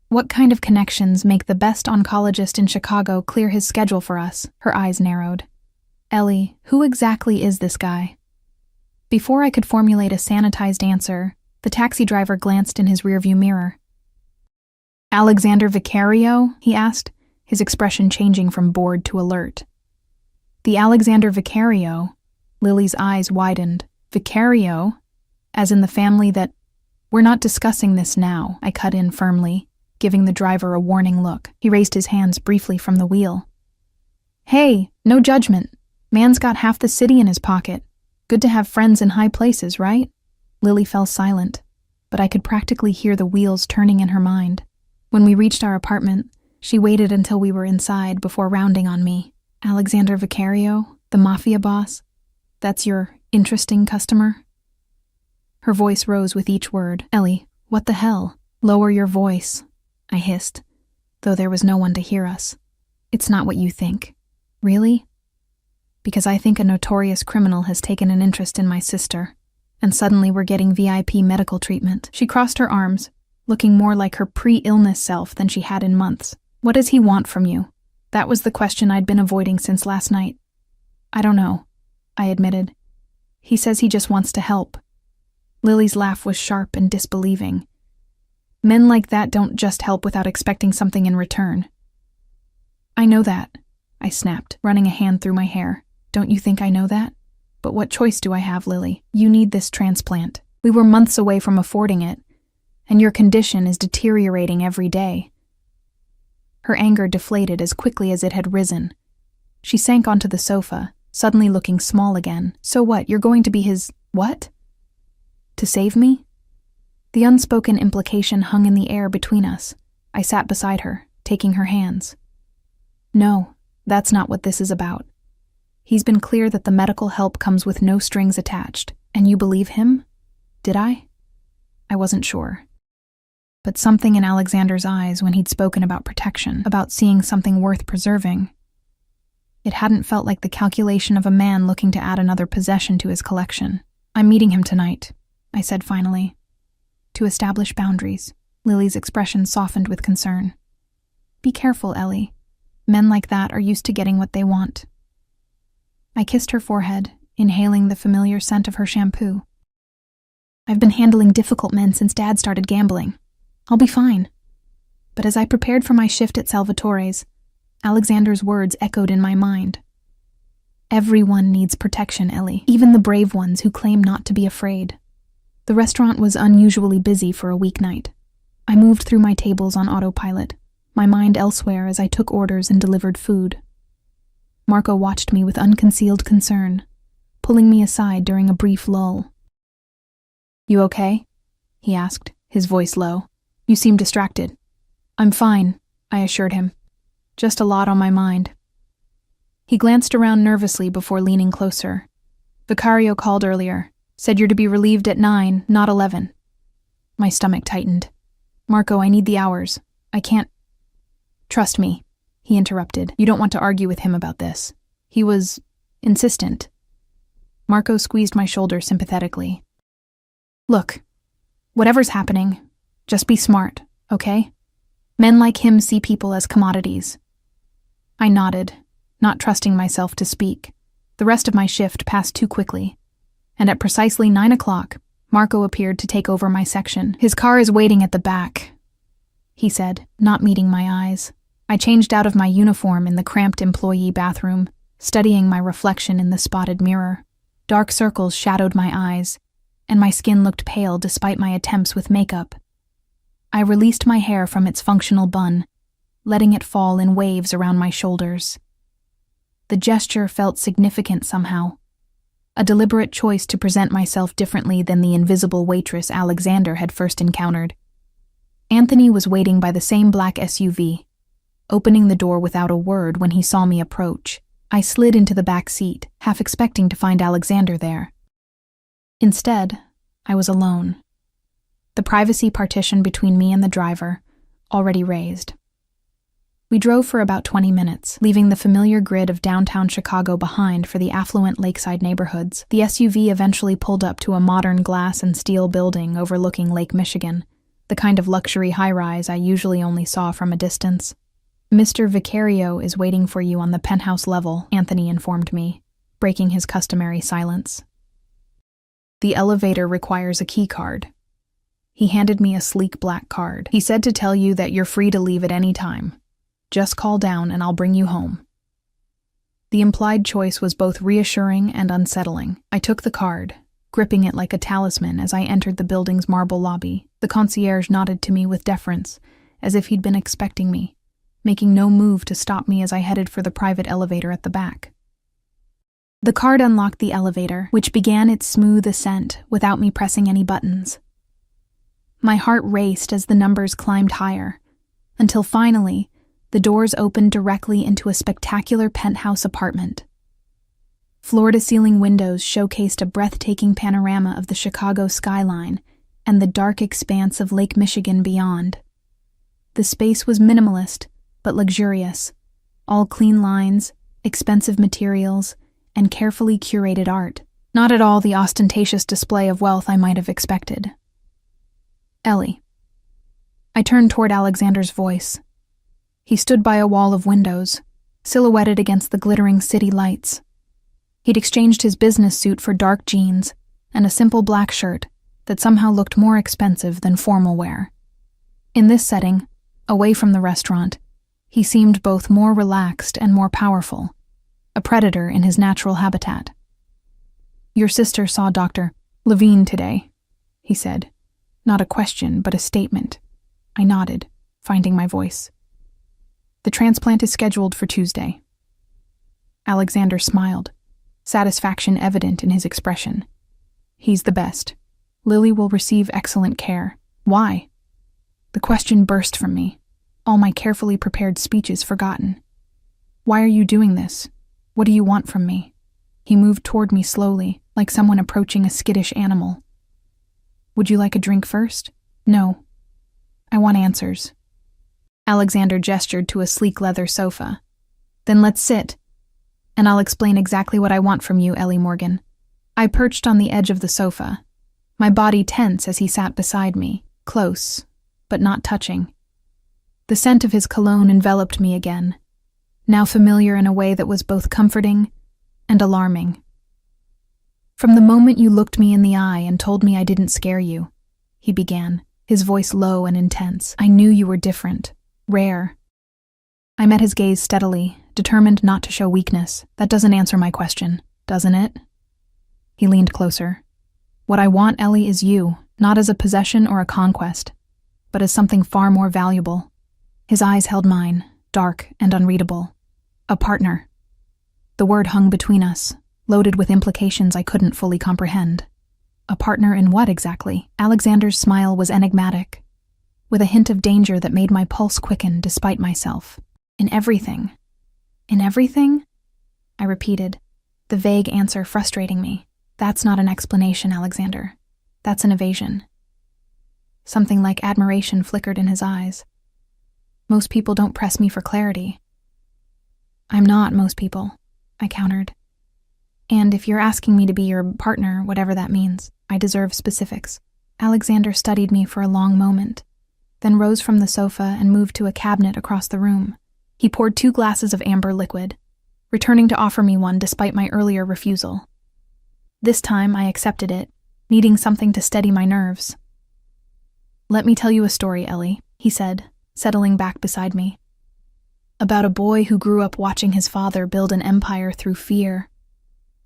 "What kind of connections make the best oncologist in Chicago clear his schedule for us?" Her eyes narrowed. "Ellie, who exactly is this guy?" Before I could formulate a sanitized answer, the taxi driver glanced in his rearview mirror. "Alexander Vicario?" he asked, his expression changing from bored to alert. "The Alexander Vicario?" Lily's eyes widened. "Vicario? As in the family that—" "We're not discussing this now," I cut in firmly, giving the driver a warning look. He raised his hands briefly from the wheel. "Hey, no judgment. Man's got half the city in his pocket. Good to have friends in high places, right?" Lily fell silent, but I could practically hear the wheels turning in her mind. When we reached our apartment, she waited until we were inside before rounding on me. "Alexander Vicario, the Mafia boss? That's your interesting customer?" Her voice rose with each word. "Ellie, what the hell? Lower your voice," I hissed, though there was no one to hear us. "It's not what you think." "Really?" "Because I think a notorious criminal has taken an interest in my sister." and suddenly we're getting VIP medical treatment. She crossed her arms, looking more like her pre-illness self than she had in months. What does he want from you? That was the question I'd been avoiding since last night. I don't know, I admitted. He says he just wants to help. Lily's laugh was sharp and disbelieving. Men like that don't just help without expecting something in return. I know that, I snapped, running a hand through my hair. Don't you think I know that? But what choice do I have, Lily? You need this transplant. We were months away from affording it, and your condition is deteriorating every day. Her anger deflated as quickly as it had risen. She sank onto the sofa, suddenly looking small again. So what, you're going to be his… what? To save me? The unspoken implication hung in the air between us. I sat beside her, taking her hands. No, that's not what this is about. He's been clear that the medical help comes with no strings attached. And you believe him? Did I? I wasn't sure. But something in Alexander's eyes when he'd spoken about protection, about seeing something worth preserving, it hadn't felt like the calculation of a man looking to add another possession to his collection. I'm meeting him tonight, I said finally. To establish boundaries. Lily's expression softened with concern. Be careful, Ellie. Men like that are used to getting what they want. I kissed her forehead, inhaling the familiar scent of her shampoo. I've been handling difficult men since Dad started gambling. I'll be fine. But as I prepared for my shift at Salvatore's, Alexander's words echoed in my mind. Everyone needs protection, Ellie, even the brave ones who claim not to be afraid. The restaurant was unusually busy for a weeknight. I moved through my tables on autopilot, my mind elsewhere as I took orders and delivered food. Marco watched me with unconcealed concern, pulling me aside during a brief lull. You okay? He asked, his voice low. You seem distracted. I'm fine, I assured him. Just a lot on my mind. He glanced around nervously before leaning closer. Vicario called earlier, said you're to be relieved at 9, not 11. My stomach tightened. Marco, I need the hours. I can't… Trust me, he interrupted. You don't want to argue with him about this. He was… insistent. Marco squeezed my shoulder sympathetically. Look, whatever's happening, just be smart, okay? Men like him see people as commodities. I nodded, not trusting myself to speak. The rest of my shift passed too quickly, and at precisely 9 o'clock, Marco appeared to take over my section. His car is waiting at the back, he said, not meeting my eyes. I changed out of my uniform in the cramped employee bathroom, studying my reflection in the spotted mirror. Dark circles shadowed my eyes, and my skin looked pale despite my attempts with makeup. I released my hair from its functional bun, letting it fall in waves around my shoulders. The gesture felt significant somehow, a deliberate choice to present myself differently than the invisible waitress Alexander had first encountered. Anthony was waiting by the same black SUV, opening the door without a word when he saw me approach. I slid into the back seat, half expecting to find Alexander there. Instead, I was alone. The privacy partition between me and the driver, already raised. We drove for about 20 minutes, leaving the familiar grid of downtown Chicago behind for the affluent lakeside neighborhoods. The SUV eventually pulled up to a modern glass and steel building overlooking Lake Michigan, the kind of luxury high-rise I usually only saw from a distance. Mr. Vicario is waiting for you on the penthouse level, Anthony informed me, breaking his customary silence. The elevator requires a key card. He handed me a sleek black card. He said to tell you that you're free to leave at any time. Just call down and I'll bring you home. The implied choice was both reassuring and unsettling. I took the card, gripping it like a talisman as I entered the building's marble lobby. The concierge nodded to me with deference, as if he'd been expecting me, making no move to stop me as I headed for the private elevator at the back. The card unlocked the elevator, which began its smooth ascent without me pressing any buttons. My heart raced as the numbers climbed higher, until finally, the doors opened directly into a spectacular penthouse apartment. Floor-to-ceiling windows showcased a breathtaking panorama of the Chicago skyline and the dark expanse of Lake Michigan beyond. The space was minimalist, but luxurious, all clean lines, expensive materials, and carefully curated art. not at all the ostentatious display of wealth I might have expected. Ellie. I turned toward Alexander's voice. He stood by a wall of windows, silhouetted against the glittering city lights. He'd exchanged his business suit for dark jeans and a simple black shirt that somehow looked more expensive than formal wear. In this setting, away from the restaurant, he seemed both more relaxed and more powerful, a predator in his natural habitat. "Your sister saw Dr. Levine today," he said. Not a question, but a statement. I nodded, finding my voice. "The transplant is scheduled for Tuesday." Alexander smiled, satisfaction evident in his expression. "He's the best. Lily will receive excellent care. Why?" The question burst from me, all my carefully prepared speeches forgotten. "Why are you doing this? What do you want from me?" He moved toward me slowly, like someone approaching a skittish animal. "Would you like a drink first?" "No. I want answers." Alexander gestured to a sleek leather sofa. "Then let's sit, and I'll explain exactly what I want from you, Ellie Morgan." I perched on the edge of the sofa, my body tense as he sat beside me, close, but not touching. The scent of his cologne enveloped me again, now familiar in a way that was both comforting and alarming. "From the moment you looked me in the eye and told me I didn't scare you," he began, his voice low and intense, "I knew you were different, rare." I met his gaze steadily, determined not to show weakness. "That doesn't answer my question, doesn't it?" He leaned closer. "What I want, Ellie, is you, not as a possession or a conquest, but as something far more valuable." His eyes held mine, dark and unreadable. "A partner." The word hung between us, loaded with implications I couldn't fully comprehend. A partner in what exactly? Alexander's smile was enigmatic, with a hint of danger that made my pulse quicken despite myself. "In everything." "In everything?" I repeated, the vague answer frustrating me. "That's not an explanation, Alexander. That's an evasion." Something like admiration flickered in his eyes. "Most people don't press me for clarity." "I'm not most people," I countered. "And if you're asking me to be your partner, whatever that means, I deserve specifics." Alexander studied me for a long moment, then rose from the sofa and moved to a cabinet across the room. He poured 2 glasses of amber liquid, returning to offer me one despite my earlier refusal. This time I accepted it, needing something to steady my nerves. "Let me tell you a story, Ellie," he said, settling back beside me. "About a boy who grew up watching his father build an empire through fear,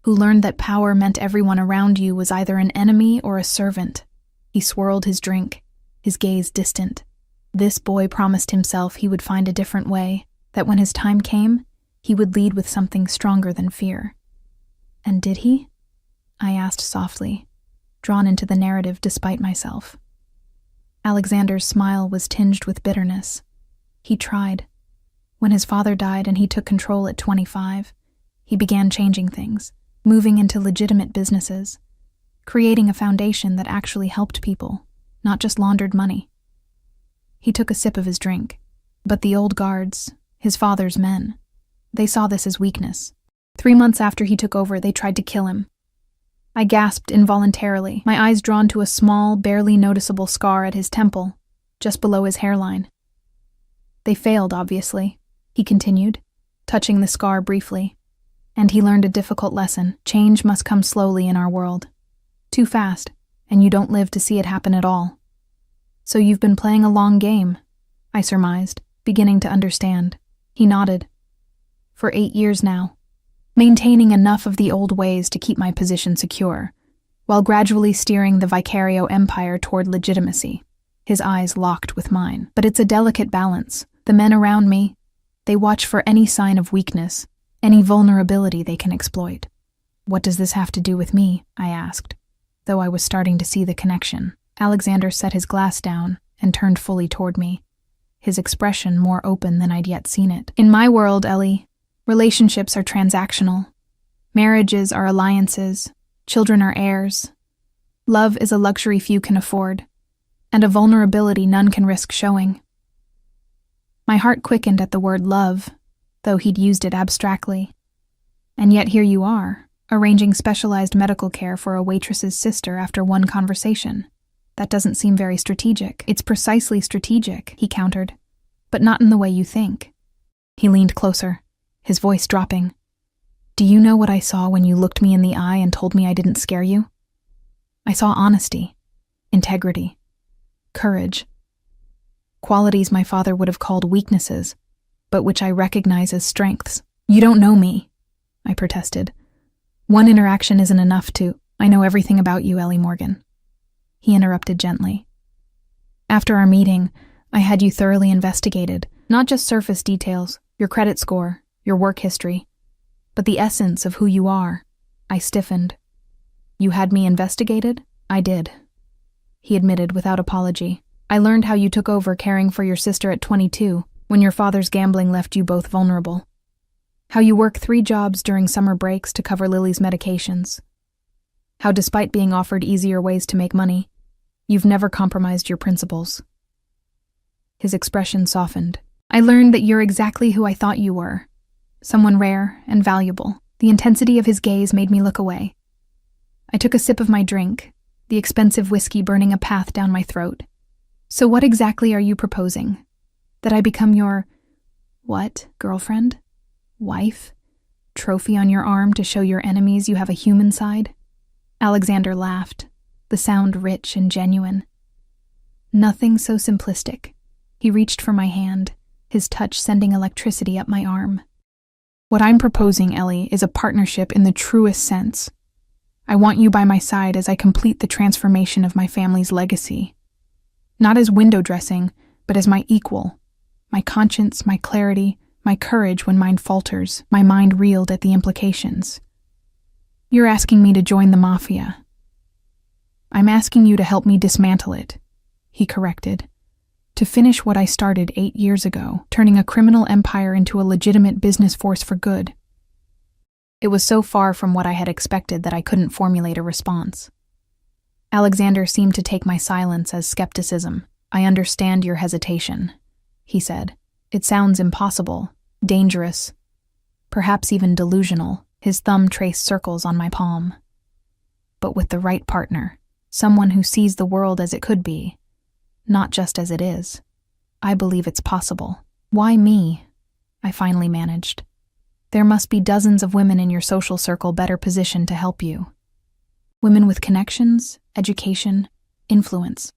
who learned that power meant everyone around you was either an enemy or a servant." He swirled his drink, his gaze distant. "This boy promised himself he would find a different way, that when his time came, he would lead with something stronger than fear." "And did he?" I asked softly, drawn into the narrative despite myself. Alexander's smile was tinged with bitterness. He tried. When his father died and he took control at 25, he began changing things, moving into legitimate businesses, creating a foundation that actually helped people, not just laundered money. He took a sip of his drink, but the old guards, his father's men, they saw this as weakness. 3 months after he took over, they tried to kill him. I gasped involuntarily, my eyes drawn to a small, barely noticeable scar at his temple, just below his hairline. "They failed, obviously," he continued, touching the scar briefly. "And he learned a difficult lesson. Change must come slowly in our world. Too fast, and you don't live to see it happen at all." "So you've been playing a long game," I surmised, beginning to understand. He nodded. "For 8 years now. Maintaining enough of the old ways to keep my position secure, while gradually steering the Vicario empire toward legitimacy." His eyes locked with mine. "But it's a delicate balance. The men around me, they watch for any sign of weakness, any vulnerability they can exploit." "What does this have to do with me?" I asked, though I was starting to see the connection. Alexander set his glass down and turned fully toward me, his expression more open than I'd yet seen it. "In my world, Ellie, relationships are transactional. Marriages are alliances. Children are heirs. Love is a luxury few can afford, and a vulnerability none can risk showing." My heart quickened at the word love, though he'd used it abstractly. "And yet here you are, arranging specialized medical care for a waitress's sister after one conversation. That doesn't seem very strategic. It's precisely strategic, he countered, but not in the way you think. He leaned closer, his voice dropping. Do you know what I saw when you looked me in the eye and told me I didn't scare you? I saw honesty, integrity, courage. Qualities my father would have called weaknesses, but which I recognize as strengths. You don't know me, I protested. One interaction isn't enough to— I know everything about you, Ellie Morgan. He interrupted gently. After our meeting, I had you thoroughly investigated, not just surface details, your credit score, your work history, but the essence of who you are. I stiffened. You had me investigated? I did. He admitted without apology. I learned how you took over caring for your sister at 22, when your father's gambling left you both vulnerable. How you work 3 jobs during summer breaks to cover Lily's medications. How despite being offered easier ways to make money, you've never compromised your principles. His expression softened. I learned that you're exactly who I thought you were. Someone rare and valuable. The intensity of his gaze made me look away. I took a sip of my drink, the expensive whiskey burning a path down my throat. So what exactly are you proposing? That I become your— what, girlfriend? Wife? Trophy on your arm to show your enemies you have a human side? Alexander laughed, the sound rich and genuine. Nothing so simplistic. He reached for my hand, his touch sending electricity up my arm. What I'm proposing, Ellie, is a partnership in the truest sense. I want you by my side as I complete the transformation of my family's legacy. Not as window dressing, but as my equal. My conscience, my clarity, my courage when mine falters, my mind reeled at the implications. You're asking me to join the Mafia. I'm asking you to help me dismantle it, he corrected. To finish what I started 8 years ago, turning a criminal empire into a legitimate business force for good. It was so far from what I had expected that I couldn't formulate a response. Alexander seemed to take my silence as skepticism. I understand your hesitation, he said. It sounds impossible, dangerous, perhaps even delusional. His thumb traced circles on my palm. But with the right partner, someone who sees the world as it could be, not just as it is, I believe it's possible. Why me? I finally managed. There must be dozens of women in your social circle better positioned to help you. Women with connections, education, influence.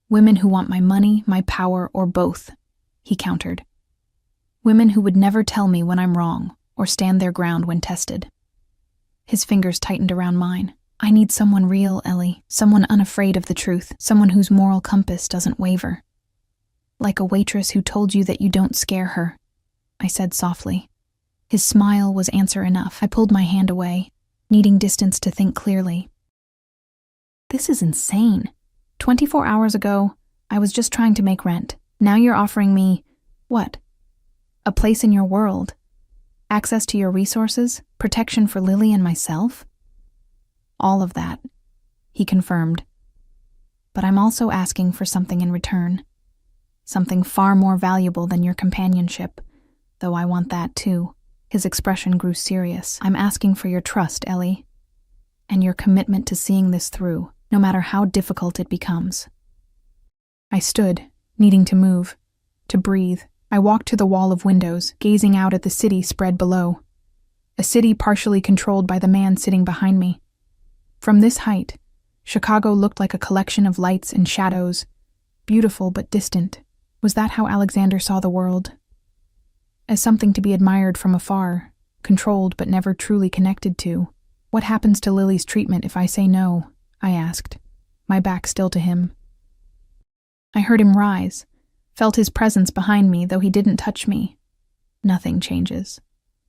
Women who want my money, my power, or both, he countered. Women who would never tell me when I'm wrong or stand their ground when tested. His fingers tightened around mine. I need someone real, Ellie, someone unafraid of the truth, someone whose moral compass doesn't waver. Like a waitress who told you that you don't scare her, I said softly. His smile was answer enough. I pulled my hand away, needing distance to think clearly. This is insane. 24 hours ago, I was just trying to make rent. Now you're offering me— what? A place in your world? Access to your resources? Protection for Lily and myself? All of that, he confirmed. But I'm also asking for something in return. Something far more valuable than your companionship, though I want that too. His expression grew serious. I'm asking for your trust, Ellie, and your commitment to seeing this through, no matter how difficult it becomes. I stood, needing to move, to breathe. I walked to the wall of windows, gazing out at the city spread below. A city partially controlled by the man sitting behind me. From this height, Chicago looked like a collection of lights and shadows, beautiful but distant. Was that how Alexander saw the world? As something to be admired from afar, controlled but never truly connected to. What happens to Lily's treatment if I say no? I asked, my back still to him. I heard him rise, felt his presence behind me, though he didn't touch me. Nothing changes.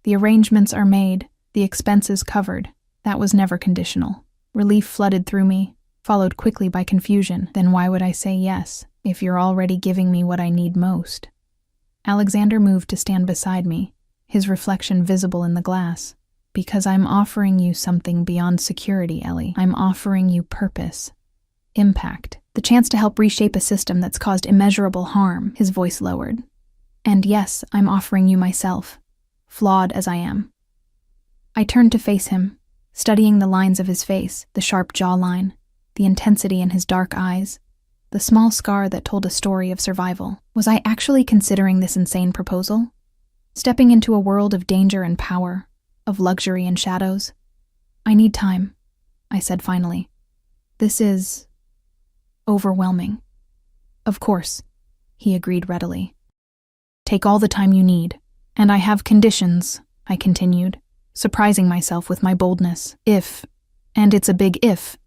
The arrangements are made, the expenses covered. That was never conditional. Relief flooded through me, followed quickly by confusion. Then why would I say yes, if you're already giving me what I need most? Alexander moved to stand beside me, his reflection visible in the glass. Because I'm offering you something beyond security, Ellie. I'm offering you purpose, impact, the chance to help reshape a system that's caused immeasurable harm. His voice lowered. And yes, I'm offering you myself, flawed as I am. I turned to face him, studying the lines of his face, the sharp jawline, the intensity in his dark eyes, the small scar that told a story of survival. Was I actually considering this insane proposal? Stepping into a world of danger and power, of luxury and shadows? I need time, I said finally. This is overwhelming. Of course, he agreed readily. Take all the time you need. And I have conditions, I continued, surprising myself with my boldness. If, and it's a big if,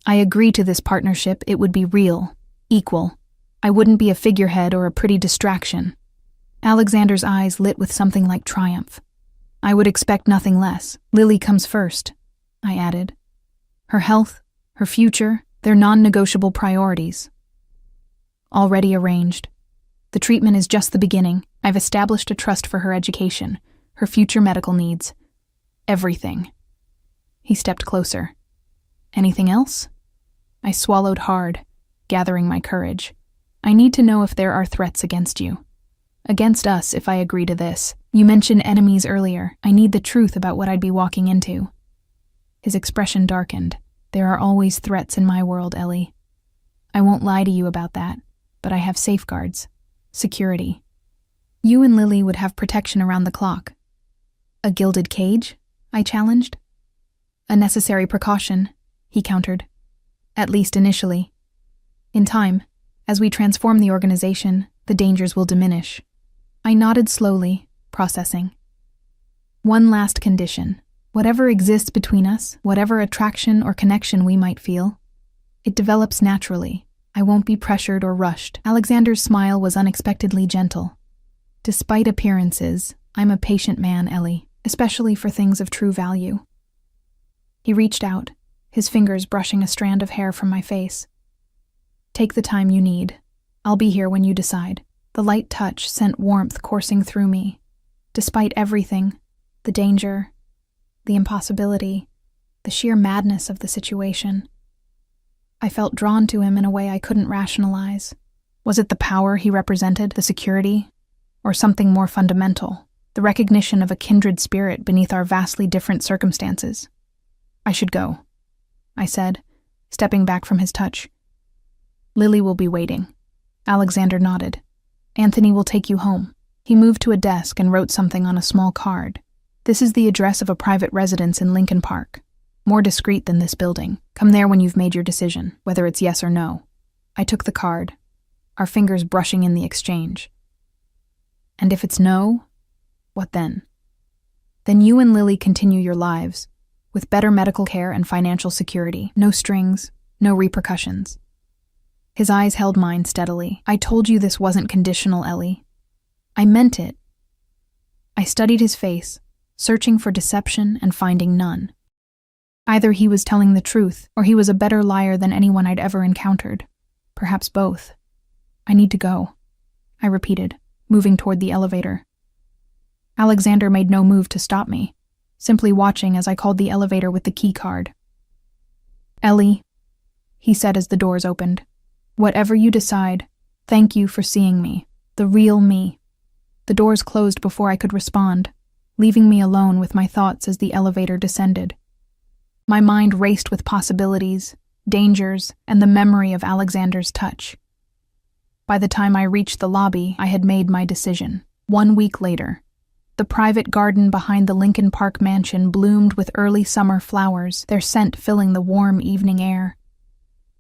I agree to this partnership, it would be real, equal. I wouldn't be a figurehead or a pretty distraction. Alexander's eyes lit with something like triumph. I would expect nothing less. Lily comes first, I added. Her health, her future, they're non-negotiable priorities. Already arranged. The treatment is just the beginning. I've established a trust for her education, her future medical needs. Everything. He stepped closer. Anything else? I swallowed hard, gathering my courage. I need to know if there are threats against you. Against us, if I agree to this. You mentioned enemies earlier. I need the truth about what I'd be walking into. His expression darkened. There are always threats in my world, Ellie. I won't lie to you about that, but I have safeguards. Security. You and Lily would have protection around the clock. A gilded cage? I challenged. A necessary precaution, he countered. At least initially. In time, as we transform the organization, the dangers will diminish. I nodded slowly, processing. One last condition. Whatever exists between us, whatever attraction or connection we might feel, it develops naturally. I won't be pressured or rushed. Alexander's smile was unexpectedly gentle. Despite appearances, I'm a patient man, Ellie, especially for things of true value. He reached out, his fingers brushing a strand of hair from my face. Take the time you need. I'll be here when you decide. The light touch sent warmth coursing through me. Despite everything, the danger, the impossibility, the sheer madness of the situation, I felt drawn to him in a way I couldn't rationalize. Was it the power he represented, the security, or something more fundamental, the recognition of a kindred spirit beneath our vastly different circumstances? I should go, I said, stepping back from his touch. Lily will be waiting. Alexander nodded. Anthony will take you home. He moved to a desk and wrote something on a small card. This is the address of a private residence in Lincoln Park. More discreet than this building. Come there when you've made your decision, whether it's yes or no. I took the card, our fingers brushing in the exchange. And if it's no, what then? Then you and Lily continue your lives, with better medical care and financial security. No strings, no repercussions. His eyes held mine steadily. I told you this wasn't conditional, Ellie. I meant it. I studied his face, searching for deception and finding none. Either he was telling the truth, or he was a better liar than anyone I'd ever encountered. Perhaps both. I need to go, I repeated, moving toward the elevator. Alexander made no move to stop me, simply watching as I called the elevator with the key card. Ellie, he said as the doors opened, whatever you decide, thank you for seeing me, the real me. The doors closed before I could respond, leaving me alone with my thoughts as the elevator descended. My mind raced with possibilities, dangers, and the memory of Alexander's touch. By the time I reached the lobby, I had made my decision. 1 week later, the private garden behind the Lincoln Park mansion bloomed with early summer flowers, their scent filling the warm evening air.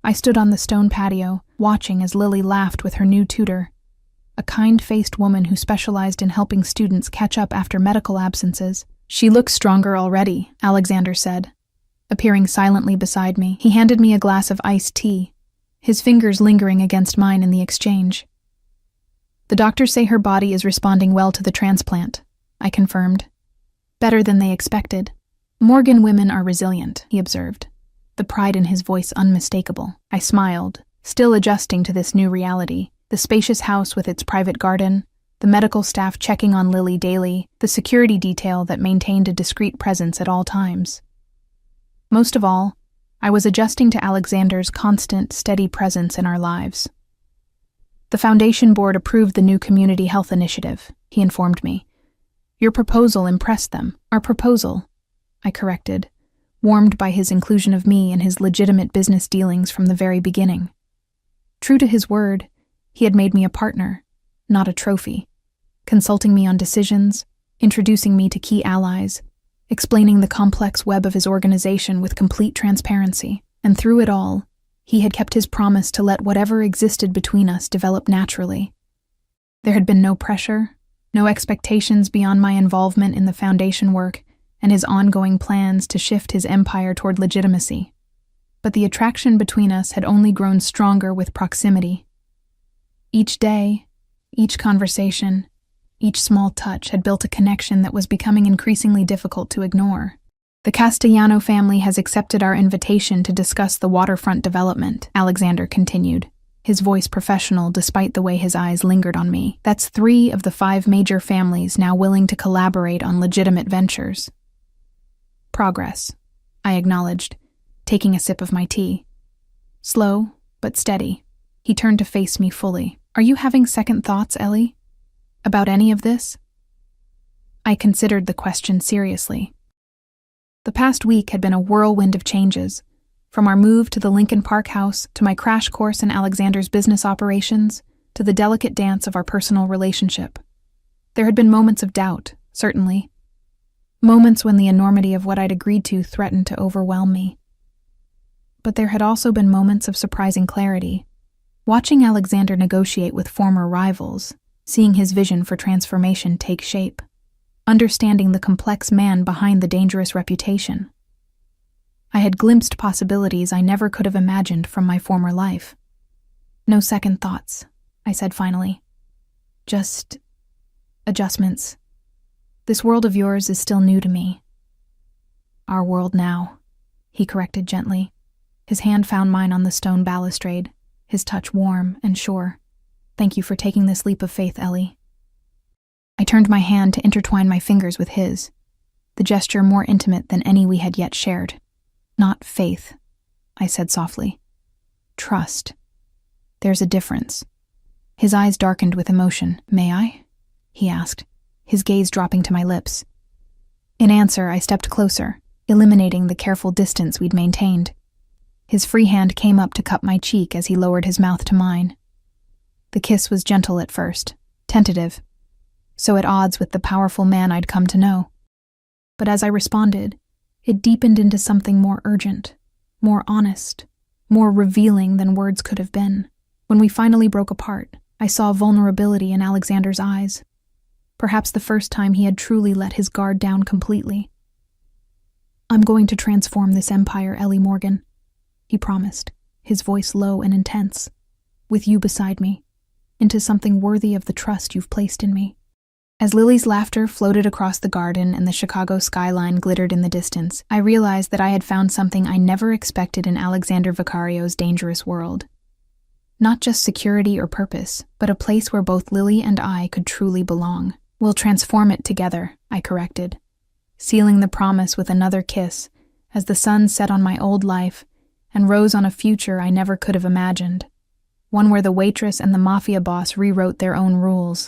I stood on the stone patio, watching as Lily laughed with her new tutor, a kind-faced woman who specialized in helping students catch up after medical absences. She looks stronger already, Alexander said. Appearing silently beside me, he handed me a glass of iced tea, his fingers lingering against mine in the exchange. The doctors say her body is responding well to the transplant, I confirmed. Better than they expected. Morgan women are resilient, he observed, the pride in his voice unmistakable. I smiled, still adjusting to this new reality, the spacious house with its private garden, the medical staff checking on Lily daily, the security detail that maintained a discreet presence at all times. Most of all, I was adjusting to Alexander's constant, steady presence in our lives. The Foundation Board approved the new community health initiative, he informed me. Your proposal impressed them. Our proposal, I corrected, warmed by his inclusion of me in his legitimate business dealings from the very beginning. True to his word, he had made me a partner, not a trophy, consulting me on decisions, introducing me to key allies, explaining the complex web of his organization with complete transparency. And through it all, he had kept his promise to let whatever existed between us develop naturally. There had been no pressure, no expectations beyond my involvement in the foundation work and his ongoing plans to shift his empire toward legitimacy. But the attraction between us had only grown stronger with proximity. Each day, each conversation, each small touch had built a connection that was becoming increasingly difficult to ignore. The Castellano family has accepted our invitation to discuss the waterfront development, Alexander continued, his voice professional despite the way his eyes lingered on me. That's 3 of the 5 major families now willing to collaborate on legitimate ventures. Progress, I acknowledged, taking a sip of my tea. Slow, but steady. He turned to face me fully. Are you having second thoughts, Ellie? About any of this? I considered the question seriously. The past week had been a whirlwind of changes, from our move to the Lincoln Park house to my crash course in Alexander's business operations to the delicate dance of our personal relationship. There had been moments of doubt, certainly. Moments when the enormity of what I'd agreed to threatened to overwhelm me. But there had also been moments of surprising clarity. Watching Alexander negotiate with former rivals, seeing his vision for transformation take shape, understanding the complex man behind the dangerous reputation. I had glimpsed possibilities I never could have imagined from my former life. No second thoughts, I said finally. Just adjustments. This world of yours is still new to me. Our world now, he corrected gently. His hand found mine on the stone balustrade, his touch warm and sure. Thank you for taking this leap of faith, Ellie. I turned my hand to intertwine my fingers with his, the gesture more intimate than any we had yet shared. Not faith, I said softly. Trust. There's a difference. His eyes darkened with emotion. May I? He asked, his gaze dropping to my lips. In answer, I stepped closer, eliminating the careful distance we'd maintained. His free hand came up to cup my cheek as he lowered his mouth to mine. The kiss was gentle at first, tentative, so at odds with the powerful man I'd come to know. But as I responded, it deepened into something more urgent, more honest, more revealing than words could have been. When we finally broke apart, I saw vulnerability in Alexander's eyes. Perhaps the first time he had truly let his guard down completely. I'm going to transform this empire, Ellie Morgan, he promised, his voice low and intense, with you beside me, into something worthy of the trust you've placed in me. As Lily's laughter floated across the garden and the Chicago skyline glittered in the distance, I realized that I had found something I never expected in Alexander Vicario's dangerous world. Not just security or purpose, but a place where both Lily and I could truly belong. We'll transform it together, I corrected, sealing the promise with another kiss as the sun set on my old life and rose on a future I never could have imagined, one where the Waitress and the Mafia boss rewrote their own rules.